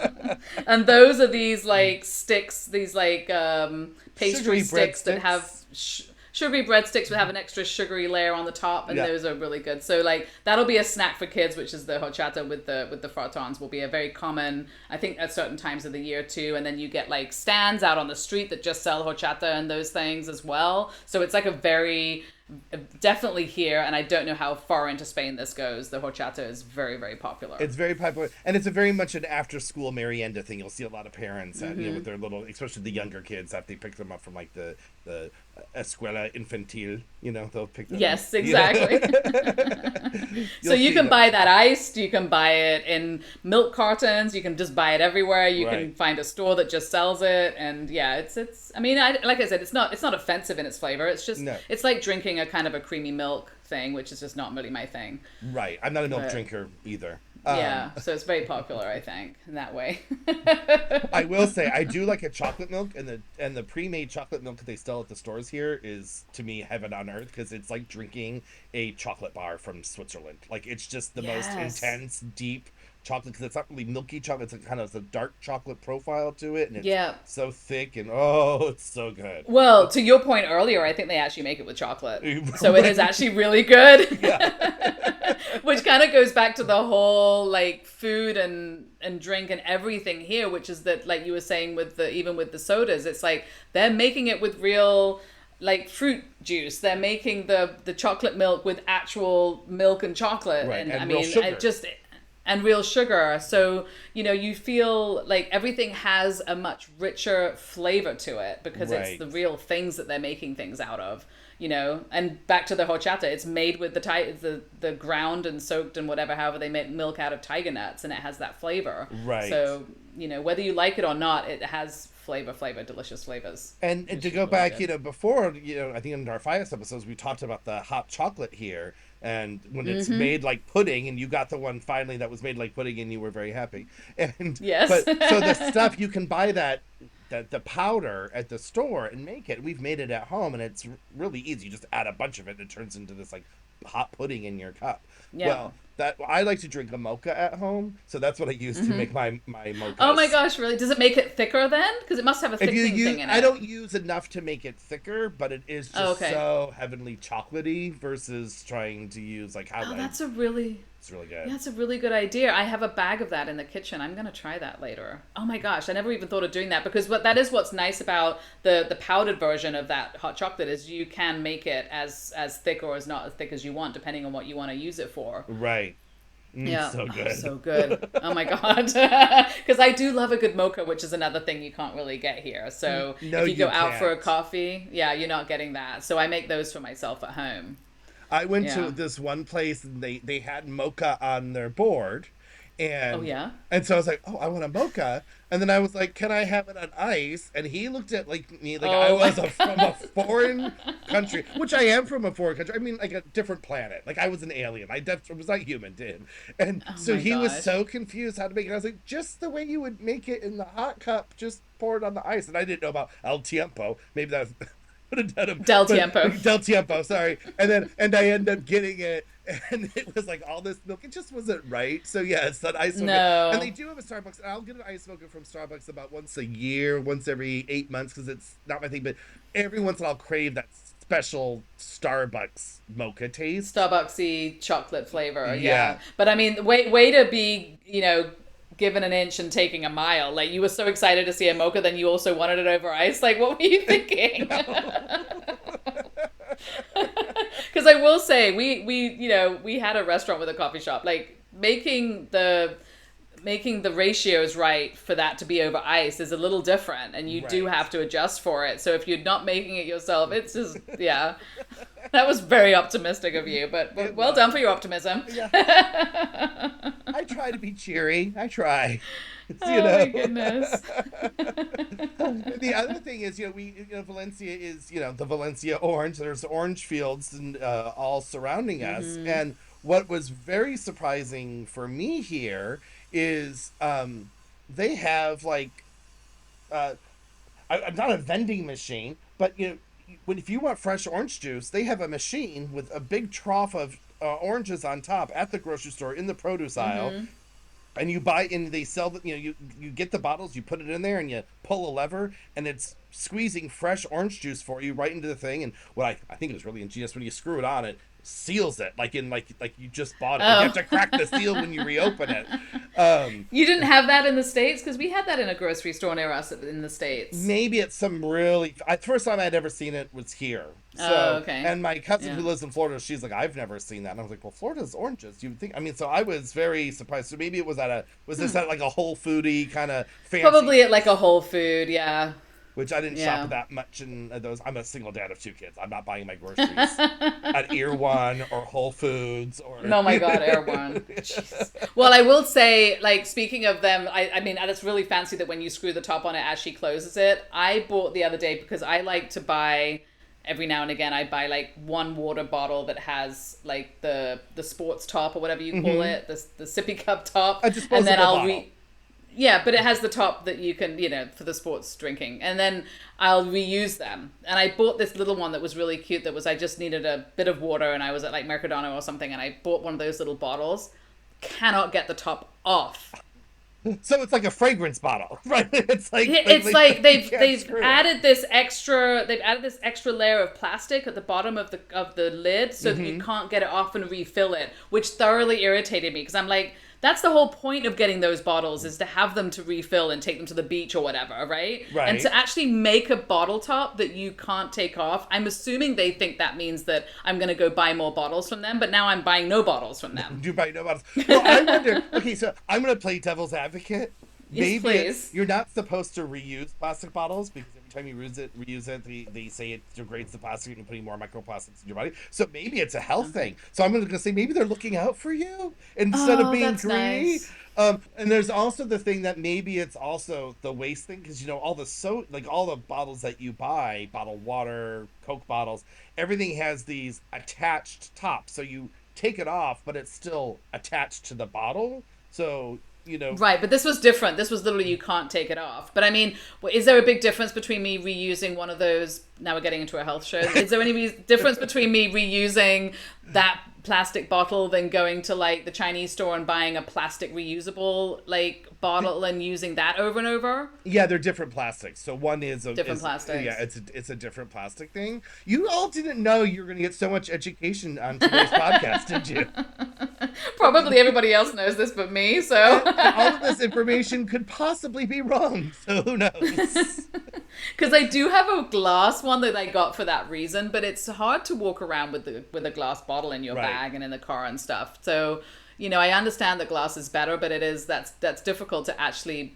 And those are these like sticks, these like pastry sugary sticks that have breadsticks. sugary breadsticks that have an extra sugary layer on the top, and Yeah. those are really good. So like that'll be a snack for kids, which is the horchata with the fartons will be a very common, I think, at certain times of the year too. And then you get like stands out on the street that just sell horchata and those things as well. So it's like a very definitely here, and I don't know how far into Spain this goes. The horchata is very, very popular. It's very popular, and it's a very much an after-school merienda thing. You'll see a lot of parents, Mm-hmm. with their little, especially the younger kids, after they pick them up from like the escuela infantil. They'll pick them up. Yes, exactly. So You'll you see can them. buy that iced, you can buy it in milk cartons, you can just buy it everywhere. You can Right. find a store that just sells it, and yeah, it's. I mean, like I said, it's not offensive in its flavor. It's just No. it's like drinking a kind of a creamy milk thing, which is just not really my thing. Right. I'm not a milk But drinker either. yeah, so it's very popular, I think, in that way. I will say I do like a chocolate milk, and the pre-made chocolate milk that they sell at the stores here is to me heaven on earth, because it's like drinking a chocolate bar from Switzerland. Like it's just the most Yes. intense, deep chocolate, because it's not really milky chocolate. It's a kind of a dark chocolate profile to it, and it's Yeah. so thick, and oh, it's so good. Well, to your point earlier, I think they actually make it with chocolate. So it Right. is actually really good. Yeah. Which kind of goes back to the whole like food and drink and everything here, which is that, like you were saying, with the even with the sodas, it's like they're making it with real like fruit juice. They're making the chocolate milk with actual milk and chocolate, Right, and and I real mean sugar. it just and real sugar. So, you feel like everything has a much richer flavor to it because Right. it's the real things that they're making things out of. And back to the horchata, it's made with the ground and soaked and whatever, however they make milk out of tiger nuts, and it has that flavor. Right. So, whether you like it or not, it has delicious flavors. And which to is go really back, good. before, I think in our Fias episodes, we talked about the hot chocolate here. And when it's made like pudding, and you got the one finally that was made like pudding, and you were very happy. And Yes. but so the stuff you can buy that the powder at the store and make it. We've made it at home, and it's really easy. You just add a bunch of it, and it turns into this like hot pudding in your cup. Yeah. Well, that I like to drink a mocha at home, so that's what I use to make my mochas. Oh my gosh, really? Does it make it thicker then? Because it must have a If you thickening use, thing in it. I don't use enough to make it thicker, but it is just Oh, okay. so heavenly chocolatey versus trying to use like how Oh, I that's a really It's really good. Yeah, that's a really good idea. I have a bag of that in the kitchen. I'm going to try that later. Oh my gosh, I never even thought of doing that because that is what's nice about the powdered version of that hot chocolate is you can make it as thick or as not as thick as you want depending on what you want to use it for. Right. Yeah, So oh, good. so good. Oh my God. Because I do love a good mocha, which is another thing you can't really get here. So No, if you you go out for a can't. coffee, yeah, you're not getting that. So I make those for myself at home. I went to Yeah. this one place and they had mocha on their board, Oh and yeah. and so I was like, oh, I want a mocha, and then I was like, can I have it on ice? And he looked at like me like I Oh my was from a foreign country, which I am from a foreign country. I mean, like a different planet. Like I was an alien. Was not human, dude. And Oh so my he was gosh. so confused how to make it. I was like, just the way you would make it in the hot cup, just pour it on the ice. And I didn't know about el tiempo. Maybe that was would have done him, Del but Tiempo. Del Tiempo, sorry. And I ended up getting it, and it was like all this milk. It just wasn't right. So yeah, it's that ice mocha, and they No. do have a Starbucks. And I'll get an ice mocha from Starbucks about once a year, once every 8 months, because it's not my thing. But every once in a while, I'll crave that special Starbucks mocha taste. Starbucksy chocolate flavor, Yeah. yeah. But I mean, way to be, given an inch and taking a mile. Like you were so excited to see a mocha, then you also wanted it over ice. Like, what were you thinking? Because I will say, we had a restaurant with a coffee shop. Like making the ratios right for that to be over ice is a little different, and you do Right. have to adjust for it. So if you're not making it yourself, it's just yeah. That was very optimistic of you, but It well was. done for your optimism. Yeah. I try to be cheery. I try. You Oh my know. goodness. The other thing is, Valencia is, the Valencia orange. There's orange fields and all surrounding us. And what was very surprising for me here is they have like I'm not a vending machine, but when if you want fresh orange juice, they have a machine with a big trough of oranges on top at the grocery store in the produce aisle, and you buy and they sell the you get the bottles, you put it in there and you pull a lever and it's squeezing fresh orange juice for you right into the thing. And what I think it was really ingenious, when you screw it on, it seals it like in like you just bought it. Like you have Oh. to crack the seal when you reopen it. um You didn't have that in the States? Because we had that in a grocery store near us in the States. Maybe it's some really first time I'd ever seen it was here. So Oh, okay. and my cousin Yeah. who lives in Florida, she's like, I've never seen that. And I was like, well, Florida's oranges. You would think, I mean, so I was very surprised. So maybe it was this at like a Whole Foodie kind of fancy, Probably at like a Whole Food, yeah. which I didn't Yeah. shop that much in those. I'm a single dad of two kids. I'm not buying my groceries at Ear One or Whole Foods or. Oh my God, Air One. Jeez. Well, I will say, like, speaking of them, I mean, that's really fancy that when you screw the top on it as she closes it. I bought the other day because I like to buy, every now and again, I buy like one water bottle that has like the sports top or whatever you call it, the sippy cup top. A disposable and then I'll bottle. Yeah, but it has the top that you can, for the sports drinking. And then I'll reuse them. And I bought this little one that was really cute I just needed a bit of water and I was at like Mercadona or something and I bought one of those little bottles. Cannot get the top off. So it's like a fragrance bottle, right? It's like It's like you can't they've screw it. added this extra layer of plastic at the bottom of the lid so that you can't get it off and refill it, which thoroughly irritated me because I'm like, that's the whole point of getting those bottles is to have them to refill and take them to the beach or whatever, right? Right. And to actually make a bottle top that you can't take off, I'm assuming they think that means that I'm going to go buy more bottles from them, but now I'm buying no bottles from them. Do buy no bottles. Well, I wonder. Okay, so I'm going to play devil's advocate. Yes, please. You're not supposed to reuse plastic bottles because every time you reuse it, they say it degrades the plastic and you're putting more microplastics in your body. So maybe it's a health thing. So I'm going to say maybe they're looking out for you instead of Oh, being that's greedy. nice. And there's also the thing that maybe it's also the waste thing because all all the bottles that you buy, bottled water, Coke bottles, everything has these attached tops. So you take it off, but it's still attached to the bottle. So Right, but this was different. This was literally you can't take it off. But I mean, is there a big difference between me reusing one of those? Now we're getting into a health show. Is there any difference between me reusing that plastic bottle than going to like the Chinese store and buying a plastic reusable like bottle and using that over and over? Yeah, they're different plastics. So one is Different plastics. Yeah, it's a different plastic thing. You all didn't know you were going to get so much education on today's podcast, did you? Probably everybody else knows this but me, so. And all of this information could possibly be wrong, so who knows? Because I do have a glass one that I got for that reason, but it's hard to walk around with a glass bottle in your Right. bag and in the car and stuff. So, I understand that glass is better, but that's difficult to actually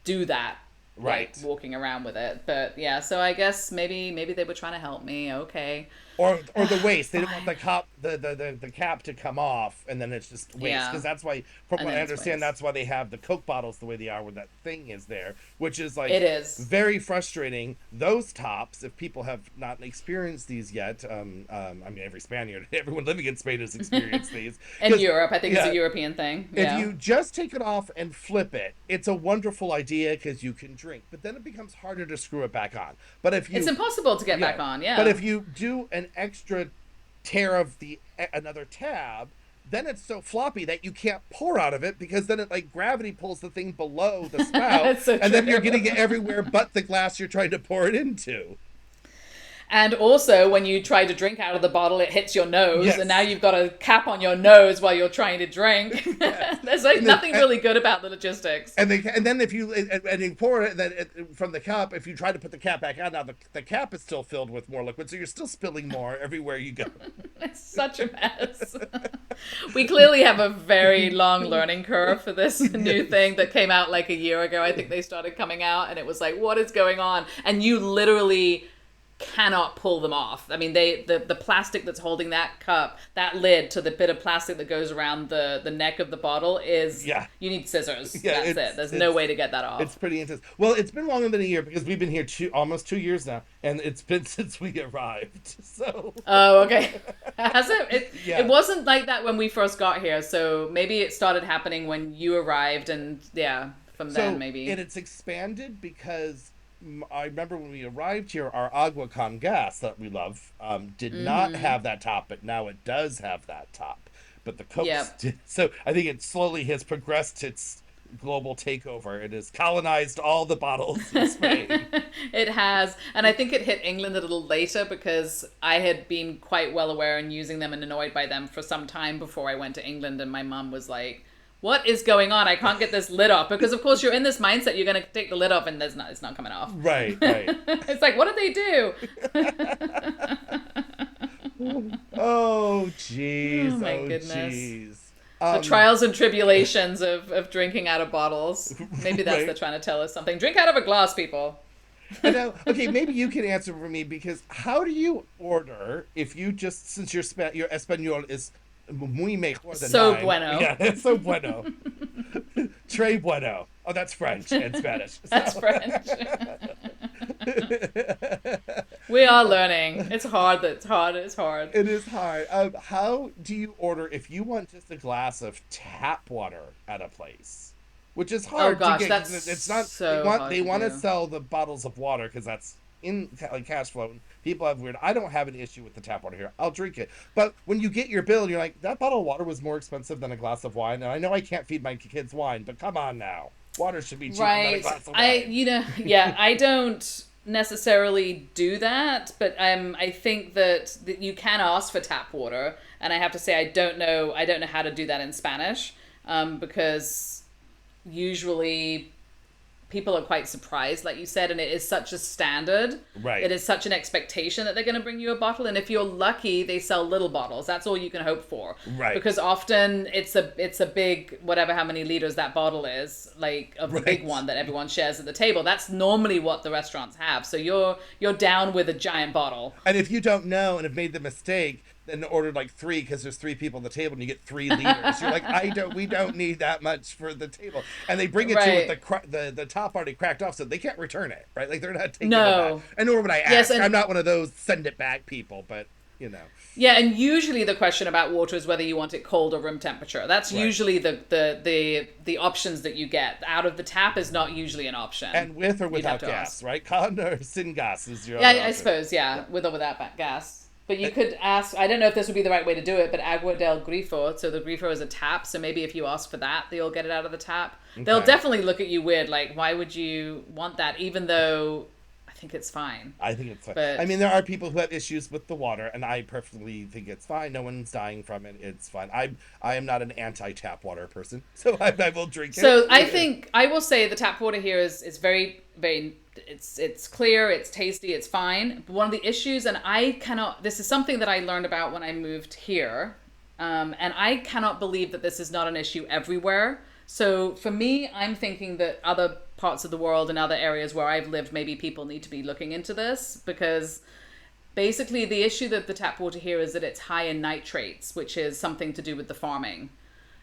do that. Right. Like walking around with it. But yeah, so I guess maybe they were trying to help me. Okay. Or the waste. They didn't want the cap to come off, and then it's just waste. Yeah. Because that's why, from And what I then it's understand, waste. that's why they have the Coke bottles the way they are, where that thing is there, which is like It is. very frustrating. Those tops, if people have not experienced these yet, I mean, every Spaniard, everyone living in Spain has experienced these. In 'Cause, Europe, I think it's yeah, a European thing. if Yeah. you just take it off and flip it, it's a wonderful idea because you can drink. But then it becomes harder to screw it back on. But if you, It's impossible to get back on. Yeah. but if you do an extra tear of another tab, then it's so floppy that you can't pour out of it because then it like gravity pulls the thing below the spout, That's so and then true. you're getting it everywhere but the glass you're trying to pour it into. And also, when you try to drink out of the bottle, it hits your nose, Yes. and now you've got a cap on your nose while you're trying to drink. There's like nothing really good about the logistics. And then if you and you pour it then from the cup, if you try to put the cap back on, now the cap is still filled with more liquid, so you're still spilling more everywhere you go. It's such a mess. We clearly have a very long learning curve for this new thing that came out like a year ago. I think they started coming out, and it was like, what is going on? And you literally cannot pull them off. I mean, the plastic that's holding that cup, that lid to the bit of plastic that goes around the neck of the bottle is, Yeah. you need scissors. Yeah, That's it. There's no way to get that off. It's pretty intense. Well, it's been longer than a year because we've been here almost 2 years now, and it's been since we arrived. So. Oh, okay. Has it? Yeah. It wasn't like that when we first got here, so maybe it started happening when you arrived, and yeah, from then maybe. And it's expanded because I remember when we arrived here, our agua con gas that we love did not have that top, but now it does have that top. But the Cokes Yep. did. So I think it slowly has progressed its global takeover. It has colonized all the bottles in Spain. It has, and I think it hit England a little later because I had been quite well aware and using them and annoyed by them for some time before I went to England, and my mum was like, what is going on? I can't get this lid off. Because of course you're in this mindset, you're going to take the lid off and it's not coming off. Right. It's like, what did they do? Oh, jeez. Oh, my oh, goodness. jeez. The trials and tribulations of drinking out of bottles. Maybe that's Right. they're trying to tell us something. Drink out of a glass, people. And now, okay, maybe you can answer for me because how do you order if you just, since your Espanol is muy mejor than So mine. bueno. Yeah, it's so bueno. Tres bueno. Oh, that's French and Spanish. That's French. We are learning. It's hard. It's hard. It is hard. How do you order if you want just a glass of tap water at a place? Which is hard gosh, to get. 'Cause that's it's not. so hard They to want to do. sell the bottles of water because that's in like cash flow. People have weird. I don't have an issue with the tap water here. I'll drink it. But when you get your bill, you're like, that bottle of water was more expensive than a glass of wine. And I know I can't feed my kids wine, but come on now, water should be cheaper than a Right. glass of wine. I don't necessarily do that, but I think that you can ask for tap water, and I have to say I don't know how to do that in Spanish, because usually people are quite surprised, like you said, and it is such a standard. Right. It is such an expectation that they're going to bring you a bottle, and if you're lucky, they sell little bottles. That's all you can hope for. Right. Because often it's a big, whatever how many liters that bottle is, like of the big Right. one that everyone shares at the table. That's normally what the restaurants have. So you're down with a giant bottle. And if you don't know and have made the mistake, then ordered like 3 because there's 3 people at the table and you get 3 liters. You're like, we don't need that much for the table. And they bring it to you with the top already cracked off, so they can't return it, right? Like they're not taking it back. And nor would I ask. Yes, and I'm not one of those send it back people, but you know. Yeah, and usually the question about water is whether you want it cold or room temperature. That's Right. usually the options that you get. Out of the tap is not usually an option. And with or You'd without have to gas, ask. right? Con or sin gas is your Yeah, other I option. suppose, yeah, with or without gas. But you could ask, I don't know if this would be the right way to do it, but agua del grifo, so the grifo is a tap, so maybe if you ask for that, they'll get it out of the tap. They'll Okay. definitely look at you weird, like, why would you want that, even though I think it's fine. I think it's fine. I But mean, there are people who have issues with the water, and I perfectly think it's fine. No one's dying from it. It's fine. I am not an anti tap water person, so I will drink so I it. think I will say the tap water here is very very it's clear, it's tasty, it's fine. But one of the issues, and I cannot. This is something that I learned about when I moved here, and I cannot believe that this is not an issue everywhere. So for me, I'm thinking that other parts of the world and other areas where I've lived, maybe people need to be looking into this because basically the issue that the tap water here is that it's high in nitrates, which is something to do with the farming.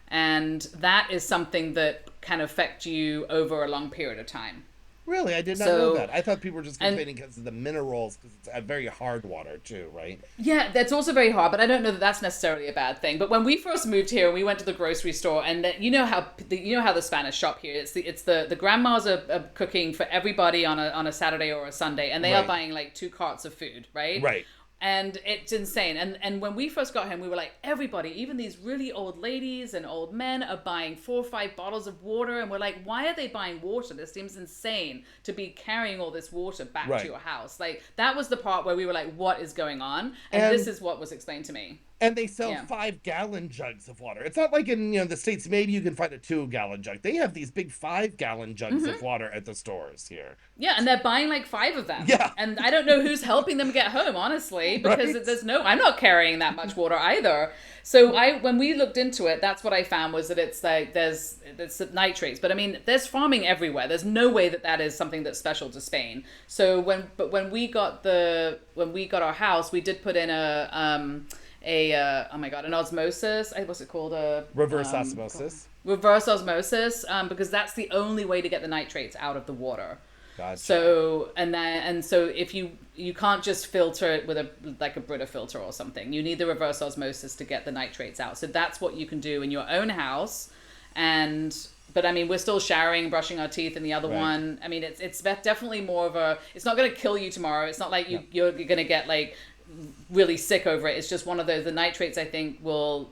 And that is something that can affect you over a long period of time. Really, I did not know So, that. I thought people were just and complaining because of the minerals, because it's a very hard water too, right? yeah, that's also very hard, but I don't know that that's necessarily a bad thing. But when we first moved here, we went to the grocery store, and you know how the Spanish shop here. It's the grandmas are cooking for everybody on a Saturday or a Sunday, and they are Right, buying like 2 carts of food, right? right. And it's insane. And when we first got home, we were like, everybody, even these really old ladies and old men, are buying 4 or 5 bottles of water, and we're like, why are they buying water? This seems insane to be carrying all this water back to Right. your house. Like that was the part where we were like, what is going on? And this And is what was explained to me. and they sell Yeah. 5 gallon jugs of water. It's not like in the States, maybe you can find a 2 gallon jug. They have these big 5 gallon jugs of water at the stores here. Yeah, and they're buying like 5 of them. Yeah. And I don't know who's helping them get home, honestly, because Right. I'm not carrying that much water either. So when we looked into it, that's what I found was that it's like there's nitrates, but I mean there's farming everywhere. There's no way that that is something that's special to Spain. So when we got our house, we did put in oh my god, an osmosis. What's it called? Reverse osmosis. Reverse osmosis, because that's the only way to get the nitrates out of the water. Gotcha. So if you can't just filter it with a Brita filter or something. You need the reverse osmosis to get the nitrates out. So that's what you can do in your own house. But I mean, we're still showering, brushing our teeth in the other Right. one. I mean, it's definitely more of a. It's not going to kill you tomorrow. It's not like you're going to get like really sick over it. It's just one of those. The nitrates, I think, will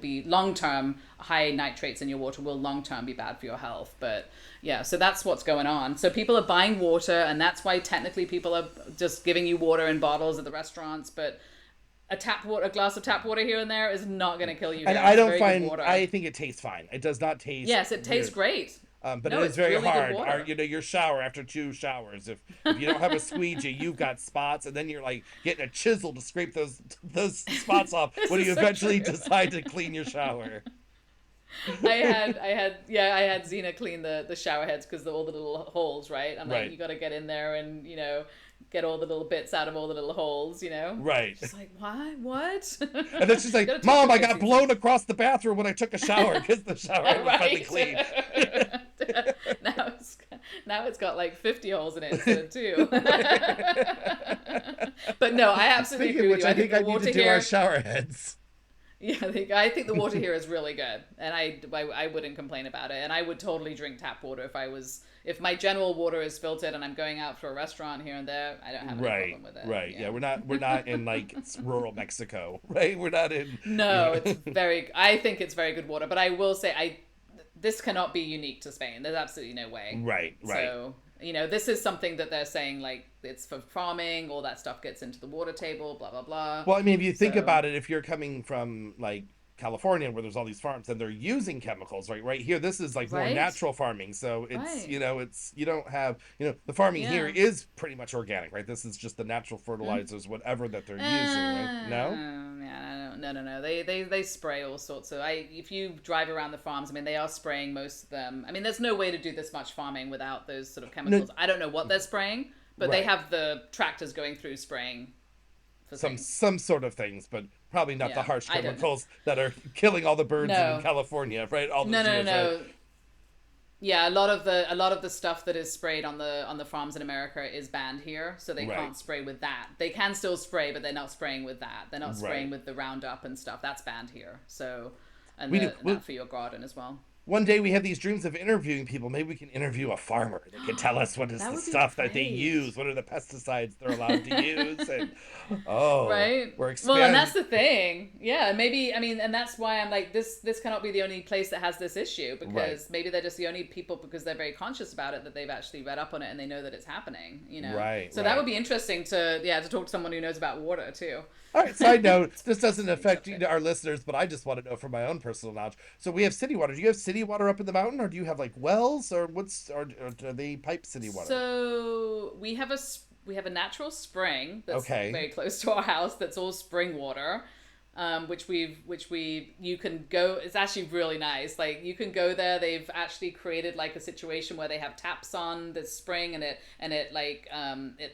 be long term. High nitrates in your water will long term be bad for your health. But yeah, so that's what's going on. So people are buying water, and that's why technically people are just giving you water in bottles at the restaurants. But a glass of tap water here and there is not going to kill you. And Here. I It's don't very good find. water. I think it tastes fine. It does not taste. Yes, it tastes weird. great. But No, it is it's very really good hard. water. Your shower after 2 showers. If you don't have a squeegee, you've got spots, and then you're like getting a chisel to scrape those spots off This when is you so eventually true. decide to clean your shower. I had Zena clean the shower heads because all the little holes, right? I'm like, Right. you got to get in there and get all the little bits out of all the little holes, Right. She's like, why? What? And then she's like, Gotta take "Mom, your I got piss, blown across the bathroom when I took a shower because the shower head was finally clean." now it's got like 50 holes in it instead of 2. But no, I absolutely Speaking agree of with which, you. I I think think I the need water to do here. our shower heads. Yeah, I think the water here is really good, and I wouldn't complain about it, and I would totally drink tap water if my general water is filtered and I'm going out for a restaurant here and there. I don't have any Right, problem with it. right. Yeah, we're not in like rural Mexico, right? We're not in. No, I think it's very good water, but I will say this cannot be unique to Spain. There's absolutely no way. Right, right. So, this is something that they're saying like it's for farming, all that stuff gets into the water table, blah blah blah. Well, I mean, if you think So, about it, if you're coming from like California, where there's all these farms, and they're using chemicals, right? Right here, this is like more right? natural farming, so it's Right. it's you don't have the farming here Yeah. is pretty much organic, right? This is just the natural fertilizers, whatever that they're using, right? No. Yeah, no. They spray all sorts of. If you drive around the farms, I mean, they are spraying most of them. I mean, there's no way to do this much farming without those sort of chemicals. I don't know what they're spraying, but they Right. have the tractors going through spraying for things. Some sort of things, but probably not the Yeah, harsh I don't know. chemicals that are killing all the birds No. in California, right? All those No, years, right? Yeah, a lot of the stuff that is sprayed on the farms in America is banned here, so they Right. can't spray with that. They can still spray, but they're not spraying with that. They're not spraying Right. with the Roundup and stuff. That's banned here. So, and We the, do- and that for your garden as well. one day we have these dreams of interviewing people. Maybe we can interview a farmer. They can tell us what is That the would be stuff that they great. use, what are the pesticides they're allowed to use, and oh, Right. we're Well, and that's expanding. the thing. Yeah, maybe I mean, and that's why I'm like this cannot be the only place that has this issue, Right, because maybe they're just the only people, because they're very conscious about it, that they've actually read up on it and they know that it's happening, you know. right, So that would right. be interesting to, yeah, to talk to someone who knows about water too. All right, side note, this doesn't Big affect subject. our listeners, but I just want to know from my own personal knowledge. So we have city water. Do you have city water up in the mountain, or do you have like wells, or do they pipe city water? So we have a natural spring that's Okay. very close to our house. That's all spring water, you can go. It's actually really nice. Like you can go there. They've actually created like a situation where they have taps on the spring, and it like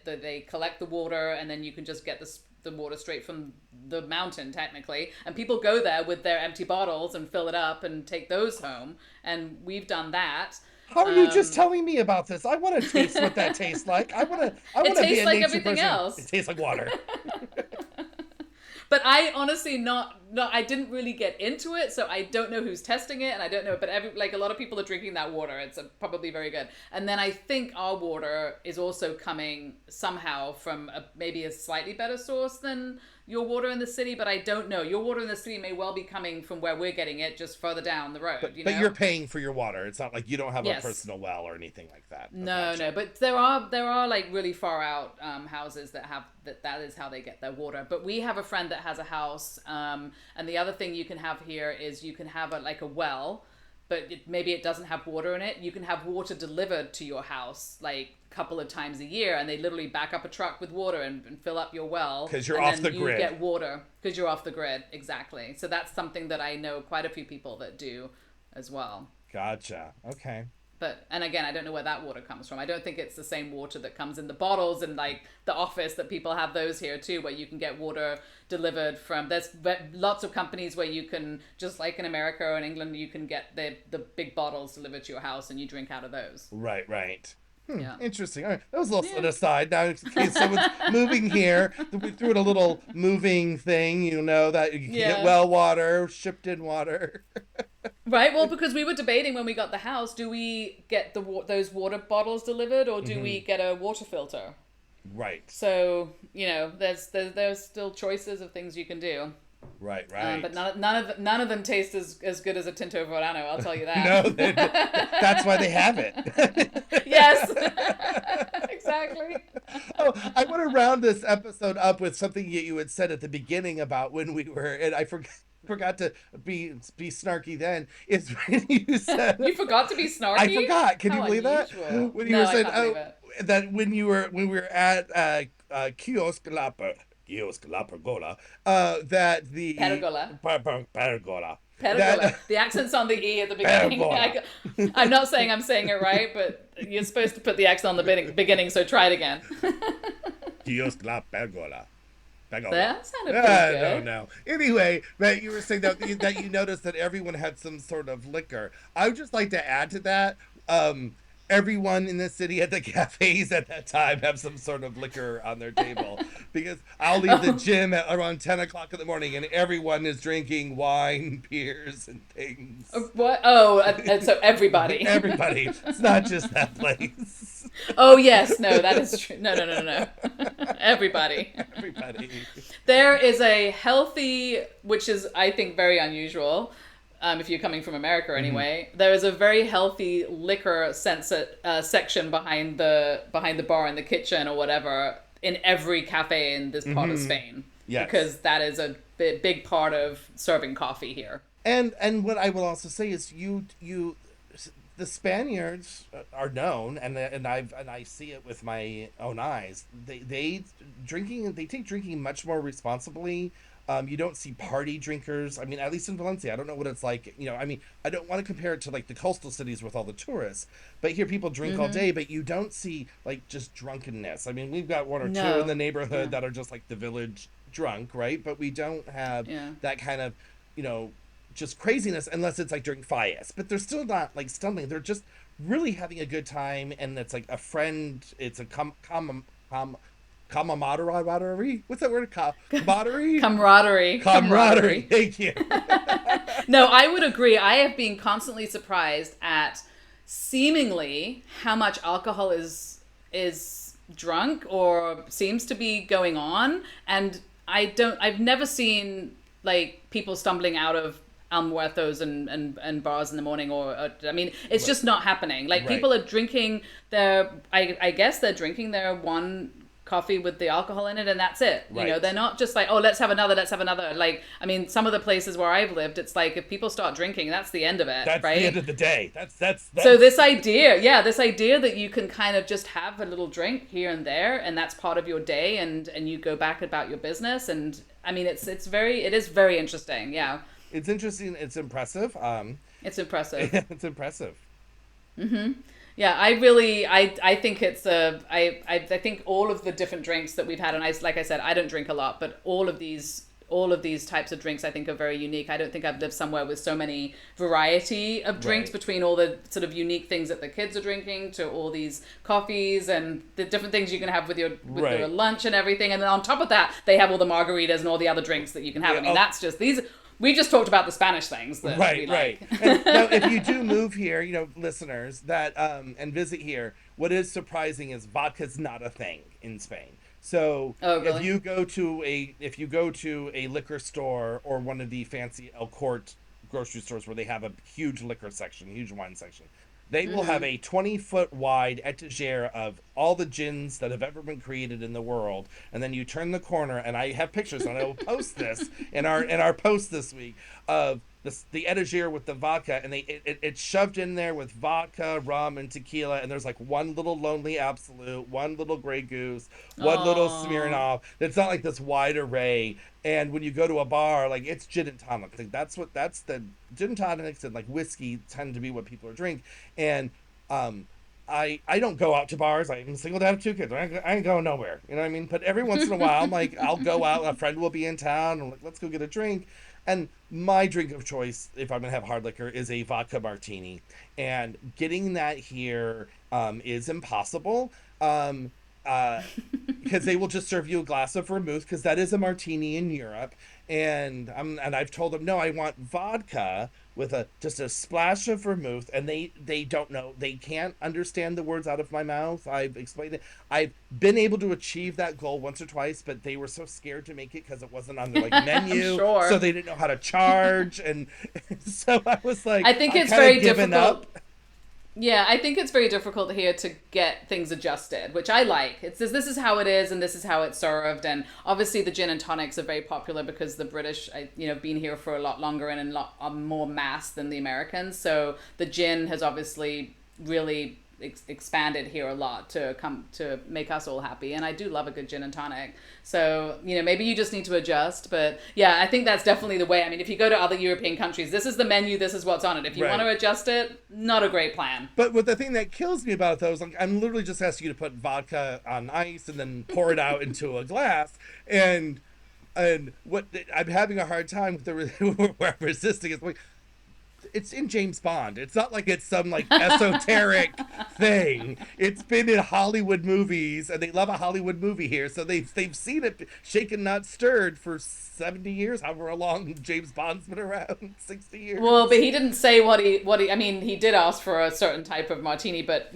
they collect the water, and then you can just get the water straight from the mountain technically, and people go there with their empty bottles and fill it up and take those home, and we've done that. How are you just um, telling me about this? I want to taste what that tastes like. I it want to be tastes a like nature everything person. It else. tastes like water. But I honestly not I didn't really get into it, so I don't know who's testing it, and I don't know. But like a lot of people are drinking that water. It's probably very good. And then I think our water is also coming somehow from maybe a slightly better source than your water in the city. But I don't know. Your water in the city may well be coming from where we're getting it, just further down the road. You But you're know? paying for your water. It's not like you don't have a Yes. personal well or anything like that. Oh, No, gotcha. no, but there are like really far out houses that have that is how they get their water. But we have a friend that has a house, and the other thing you can have here is you can have like a well, but maybe it doesn't have water in it. You can have water delivered to your house like a couple of times a year, and they literally back up a truck with water and fill up your well, Because you're and off then the you grid. get water because you're off the grid. Exactly. So that's something that I know quite a few people that do as well. Gotcha. Okay. But and again, I don't know where that water comes from. I don't think it's the same water that comes in the bottles and like the office, that people have those here too, where you can get water delivered from. There's lots of companies where you can, just like in America or in England, you can get the big bottles delivered to your house and you drink out of those. Right, right. Yeah. Interesting. All right. That was a little Yeah. set aside. Now, in case someone's moving here, we threw in a little moving thing, that you can get Yeah. well water, shipped in water. Right. Well, because we were debating when we got the house, do we get those water bottles delivered, or do we get a water filter? Right, So there's still choices of things you can do. right, But right. none of them taste as good as a Tinto Verano. I'll tell you No, that. that's why they have it. Yes, exactly. Oh, I want to round this episode up with something that you had said at the beginning about when we were, and I forgot to be snarky then, is when you said, You forgot to be I snarky. forgot. Can you How believe that? unusual. When you No, were I saying, can't believe oh, it. that when we were at kiosk La Pergola, that the Pergola. Pergola, Pergola. that The accent's on the e at the beginning. Pergola, I'm not saying I'm saying it right, but you're supposed to put the accent on the beginning. So try it again. kiosk La Pergola. Pergola. That sounded pretty No, good. no. Anyway, that you were saying that you noticed that everyone had some sort of liquor. I would just like to add to that. Um, Everyone in the city at the cafes at that time have some sort of liquor on their table because I'll leave the Oh, gym at around 10 o'clock in the morning and everyone is drinking wine, beers, and things. what? Oh, and so everybody. Everybody. It's not just that place. Oh yes, no, that is true. No, no, no, no, no. Everybody. Everybody. There is a healthy, which is I think very unusual. If you're coming from America anyway, there is a very healthy liquor section behind the bar in the kitchen or whatever in every cafe in this part of Spain, Yes. because that is a big part of serving coffee here. And what I will also say is the Spaniards are known, and I see it with my own eyes. They take drinking much more responsibly. You don't see party drinkers. I mean, at least in Valencia, I don't know what it's like. I mean, I don't want to compare it to like the coastal cities with all the tourists, but here people drink all day, but you don't see like just drunkenness. I mean, we've got one or two in No. the neighborhood Yeah. that are just like the village drunk, right? But we don't have Yeah. that kind of, you know, just craziness unless it's like during Fias. But they're still not like stumbling. They're just really having a good time, and it's like a friend. It's a camaraderie. What's that word? Camaraderie. Camaraderie. Camaraderie. Camaraderie. Thank you. No, I would agree. I have been constantly surprised at seemingly how much alcohol is drunk or seems to be going on, and I've never seen like people stumbling out of almuertos and bars in the morning, or I mean, it's Right. just not happening. Like Right. people are drinking their, I guess they're drinking their one coffee with the alcohol in it, and that's it. You know, Right. they're not just like, oh, let's have another. Like, I mean, some of the places where I've lived, it's like if people start drinking, that's the end of it, That's the end right? of the day. So That's this idea, yeah, this idea that you can kind of just have a little drink here and there, and that's part of your day, and you go back about your business, and I mean, it is very interesting. Yeah, it's interesting. It's impressive. it's impressive. It's impressive. Yeah, I really, I think it's I think all of the different drinks that we've had, and like I said, I don't drink a lot, but all of these types of drinks I think are very unique. I don't think I've lived somewhere with so many variety of drinks, Right. between all the sort of unique things that the kids are drinking to all these coffees and the different things you can have with your Right. lunch and everything. And then on top of that, they have all the margaritas and all the other drinks that you can have. Yeah, I mean, oh, that's just these. We just talked about the Spanish things that we right, right. like. And now, if you do move here, listeners that and visit here, what is surprising is vodka's not a thing in Spain. So Oh, if really? you go to a liquor store or one of the fancy El Court grocery stores where they have a huge liquor section, huge wine section, they will have a 20-foot wide etagere of all the gins that have ever been created in the world. And then you turn the corner, and I have pictures, and I will post this in our post this week of the etagere with the vodka, and it's shoved in there with vodka, rum, and tequila. And there's like one little lonely absolute, one little Grey Goose, one little Oh, Smirnoff. It's not like this wide array. And when you go to a bar, like it's gin and tonic. Like that's the gin and tonics and like whiskey tend to be what people are drink. And um, I don't go out to bars. I'm single dad of two kids. I ain't going nowhere. You know what I mean? But every once in a while, I'm like, I'll go out. A friend will be in town. I'm like, let's go get a drink. And my drink of choice, if I'm gonna have hard liquor, is a vodka martini. And getting that here is impossible. Um, uh, because they will just serve you a glass of vermouth because that is a martini in Europe, and I've told them no, I want vodka with a just a splash of vermouth, and they don't know, they can't understand the words out of my mouth. I've explained it. I've been able to achieve that goal once or twice, but they were so scared to make it because it wasn't on their like I'm menu, so sure. they didn't know how to charge, and so I was like, I think I've it's kind of very given difficult. up. Yeah, I think it's very difficult here to get things adjusted, which I like. It's this is how it is, and this is how it's served. And obviously, the gin and tonics are very popular because the British, been here for a lot longer and a lot more mass than the Americans. So the gin has obviously really expanded here a lot to come to make us all happy. And I do love a good gin and tonic. So maybe you just need to adjust. But yeah, I think that's definitely the way. I mean, if you go to other European countries, this is the menu, this is what's on it. If you want to Right. adjust it, not a great plan. But the thing that kills me about it though is like I'm literally just asking you to put vodka on ice and then pour it out into a glass, and what I'm having a hard time with the where I'm resisting is like it's in James Bond. It's not like it's some like esoteric thing. It's been in Hollywood movies, and they love a Hollywood movie here, so they've seen it shaken not stirred for 70 years, however long James Bond's been around, 60 Well, but years. he didn't say what he. I mean, he did ask for a certain type of martini, but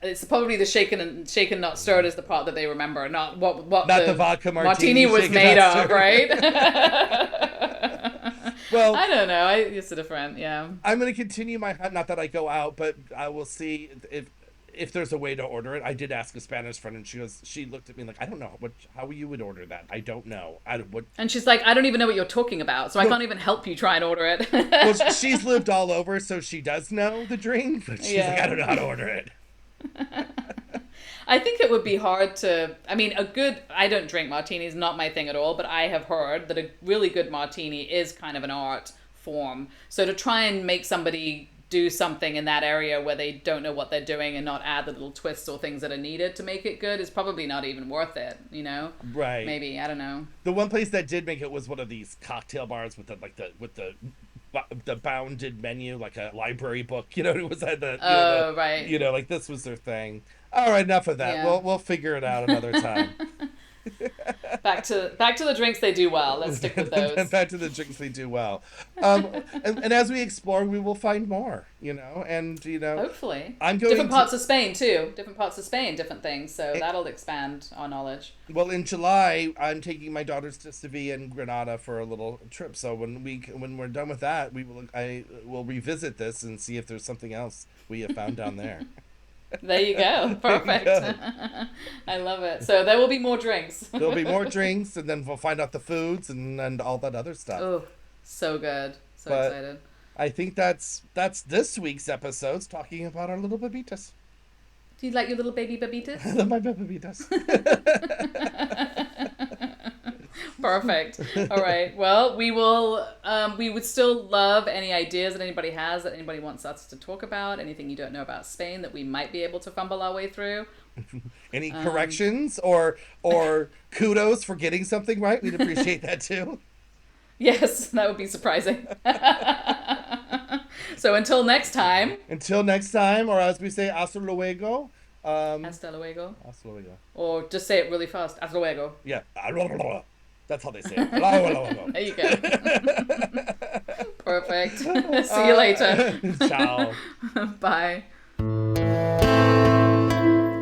it's probably the shaken not stirred is the part that they remember, not what Not the the vodka martini martini was shaken made not of, stirred. right? Well, I don't know. It's a different, yeah. I'm going to continue my hunt. Not that I go out, but I will see if there's a way to order it. I did ask a Spanish friend, and she looked at me like, I don't know how you would order that. I don't know. I what. And she's like, I don't even know what you're talking about, so I Well, can't even help you try and order well, it. she's lived all over, so she does know the drink, but she's like, I Yeah. don't know how to order it. I think it would be hard to. I mean, I don't drink martinis, not my thing at all, but I have heard that a really good martini is kind of an art form. So to try and make somebody do something in that area where they don't know what they're doing and not add the little twists or things that are needed to make it good is probably not even worth it, Right. Maybe, I don't know. The one place that did make it was one of these cocktail bars with the bounded menu, like a library book. It was had Oh, right. like this was their thing. All right, enough of that. Yeah. We'll figure it out another time. Back to the drinks they do well. Let's stick with those. Back to the drinks they do well. And as we explore, we will find more, and, Hopefully. I'm going different parts of Spain, too. Different parts of Spain, different things. So that'll expand our knowledge. Well, in July, I'm taking my daughters to Sevilla and Granada for a little trip. So when we're done with that, I will revisit this and see if there's something else we have found down there. There you go. Perfect. I love it. So there will be more drinks. There'll be more drinks, and then we'll find out the foods and all that other stuff. Oh, so good. So excited. I think that's this week's episodes talking about our little bebitas. Do you like your little baby bebitas? I love my bebitas. Perfect. All right. Well, we would still love any ideas that anybody has, that anybody wants us to talk about, anything you don't know about Spain that we might be able to fumble our way through. Any corrections or kudos for getting something right? We'd appreciate that too. Yes, that would be surprising. So until next time, or as we say, hasta luego. Hasta luego. Hasta luego. Or just say it really fast. Hasta luego. Yeah. That's how they say it. There you go. Perfect. See you later. Ciao. Bye.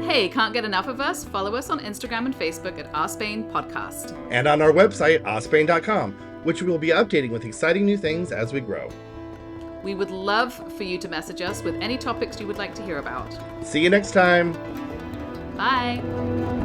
Hey, can't get enough of us? Follow us on Instagram and Facebook at Our Spain Podcast. And on our website, ourspain.com, which we will be updating with exciting new things as we grow. We would love for you to message us with any topics you would like to hear about. See you next time. Bye.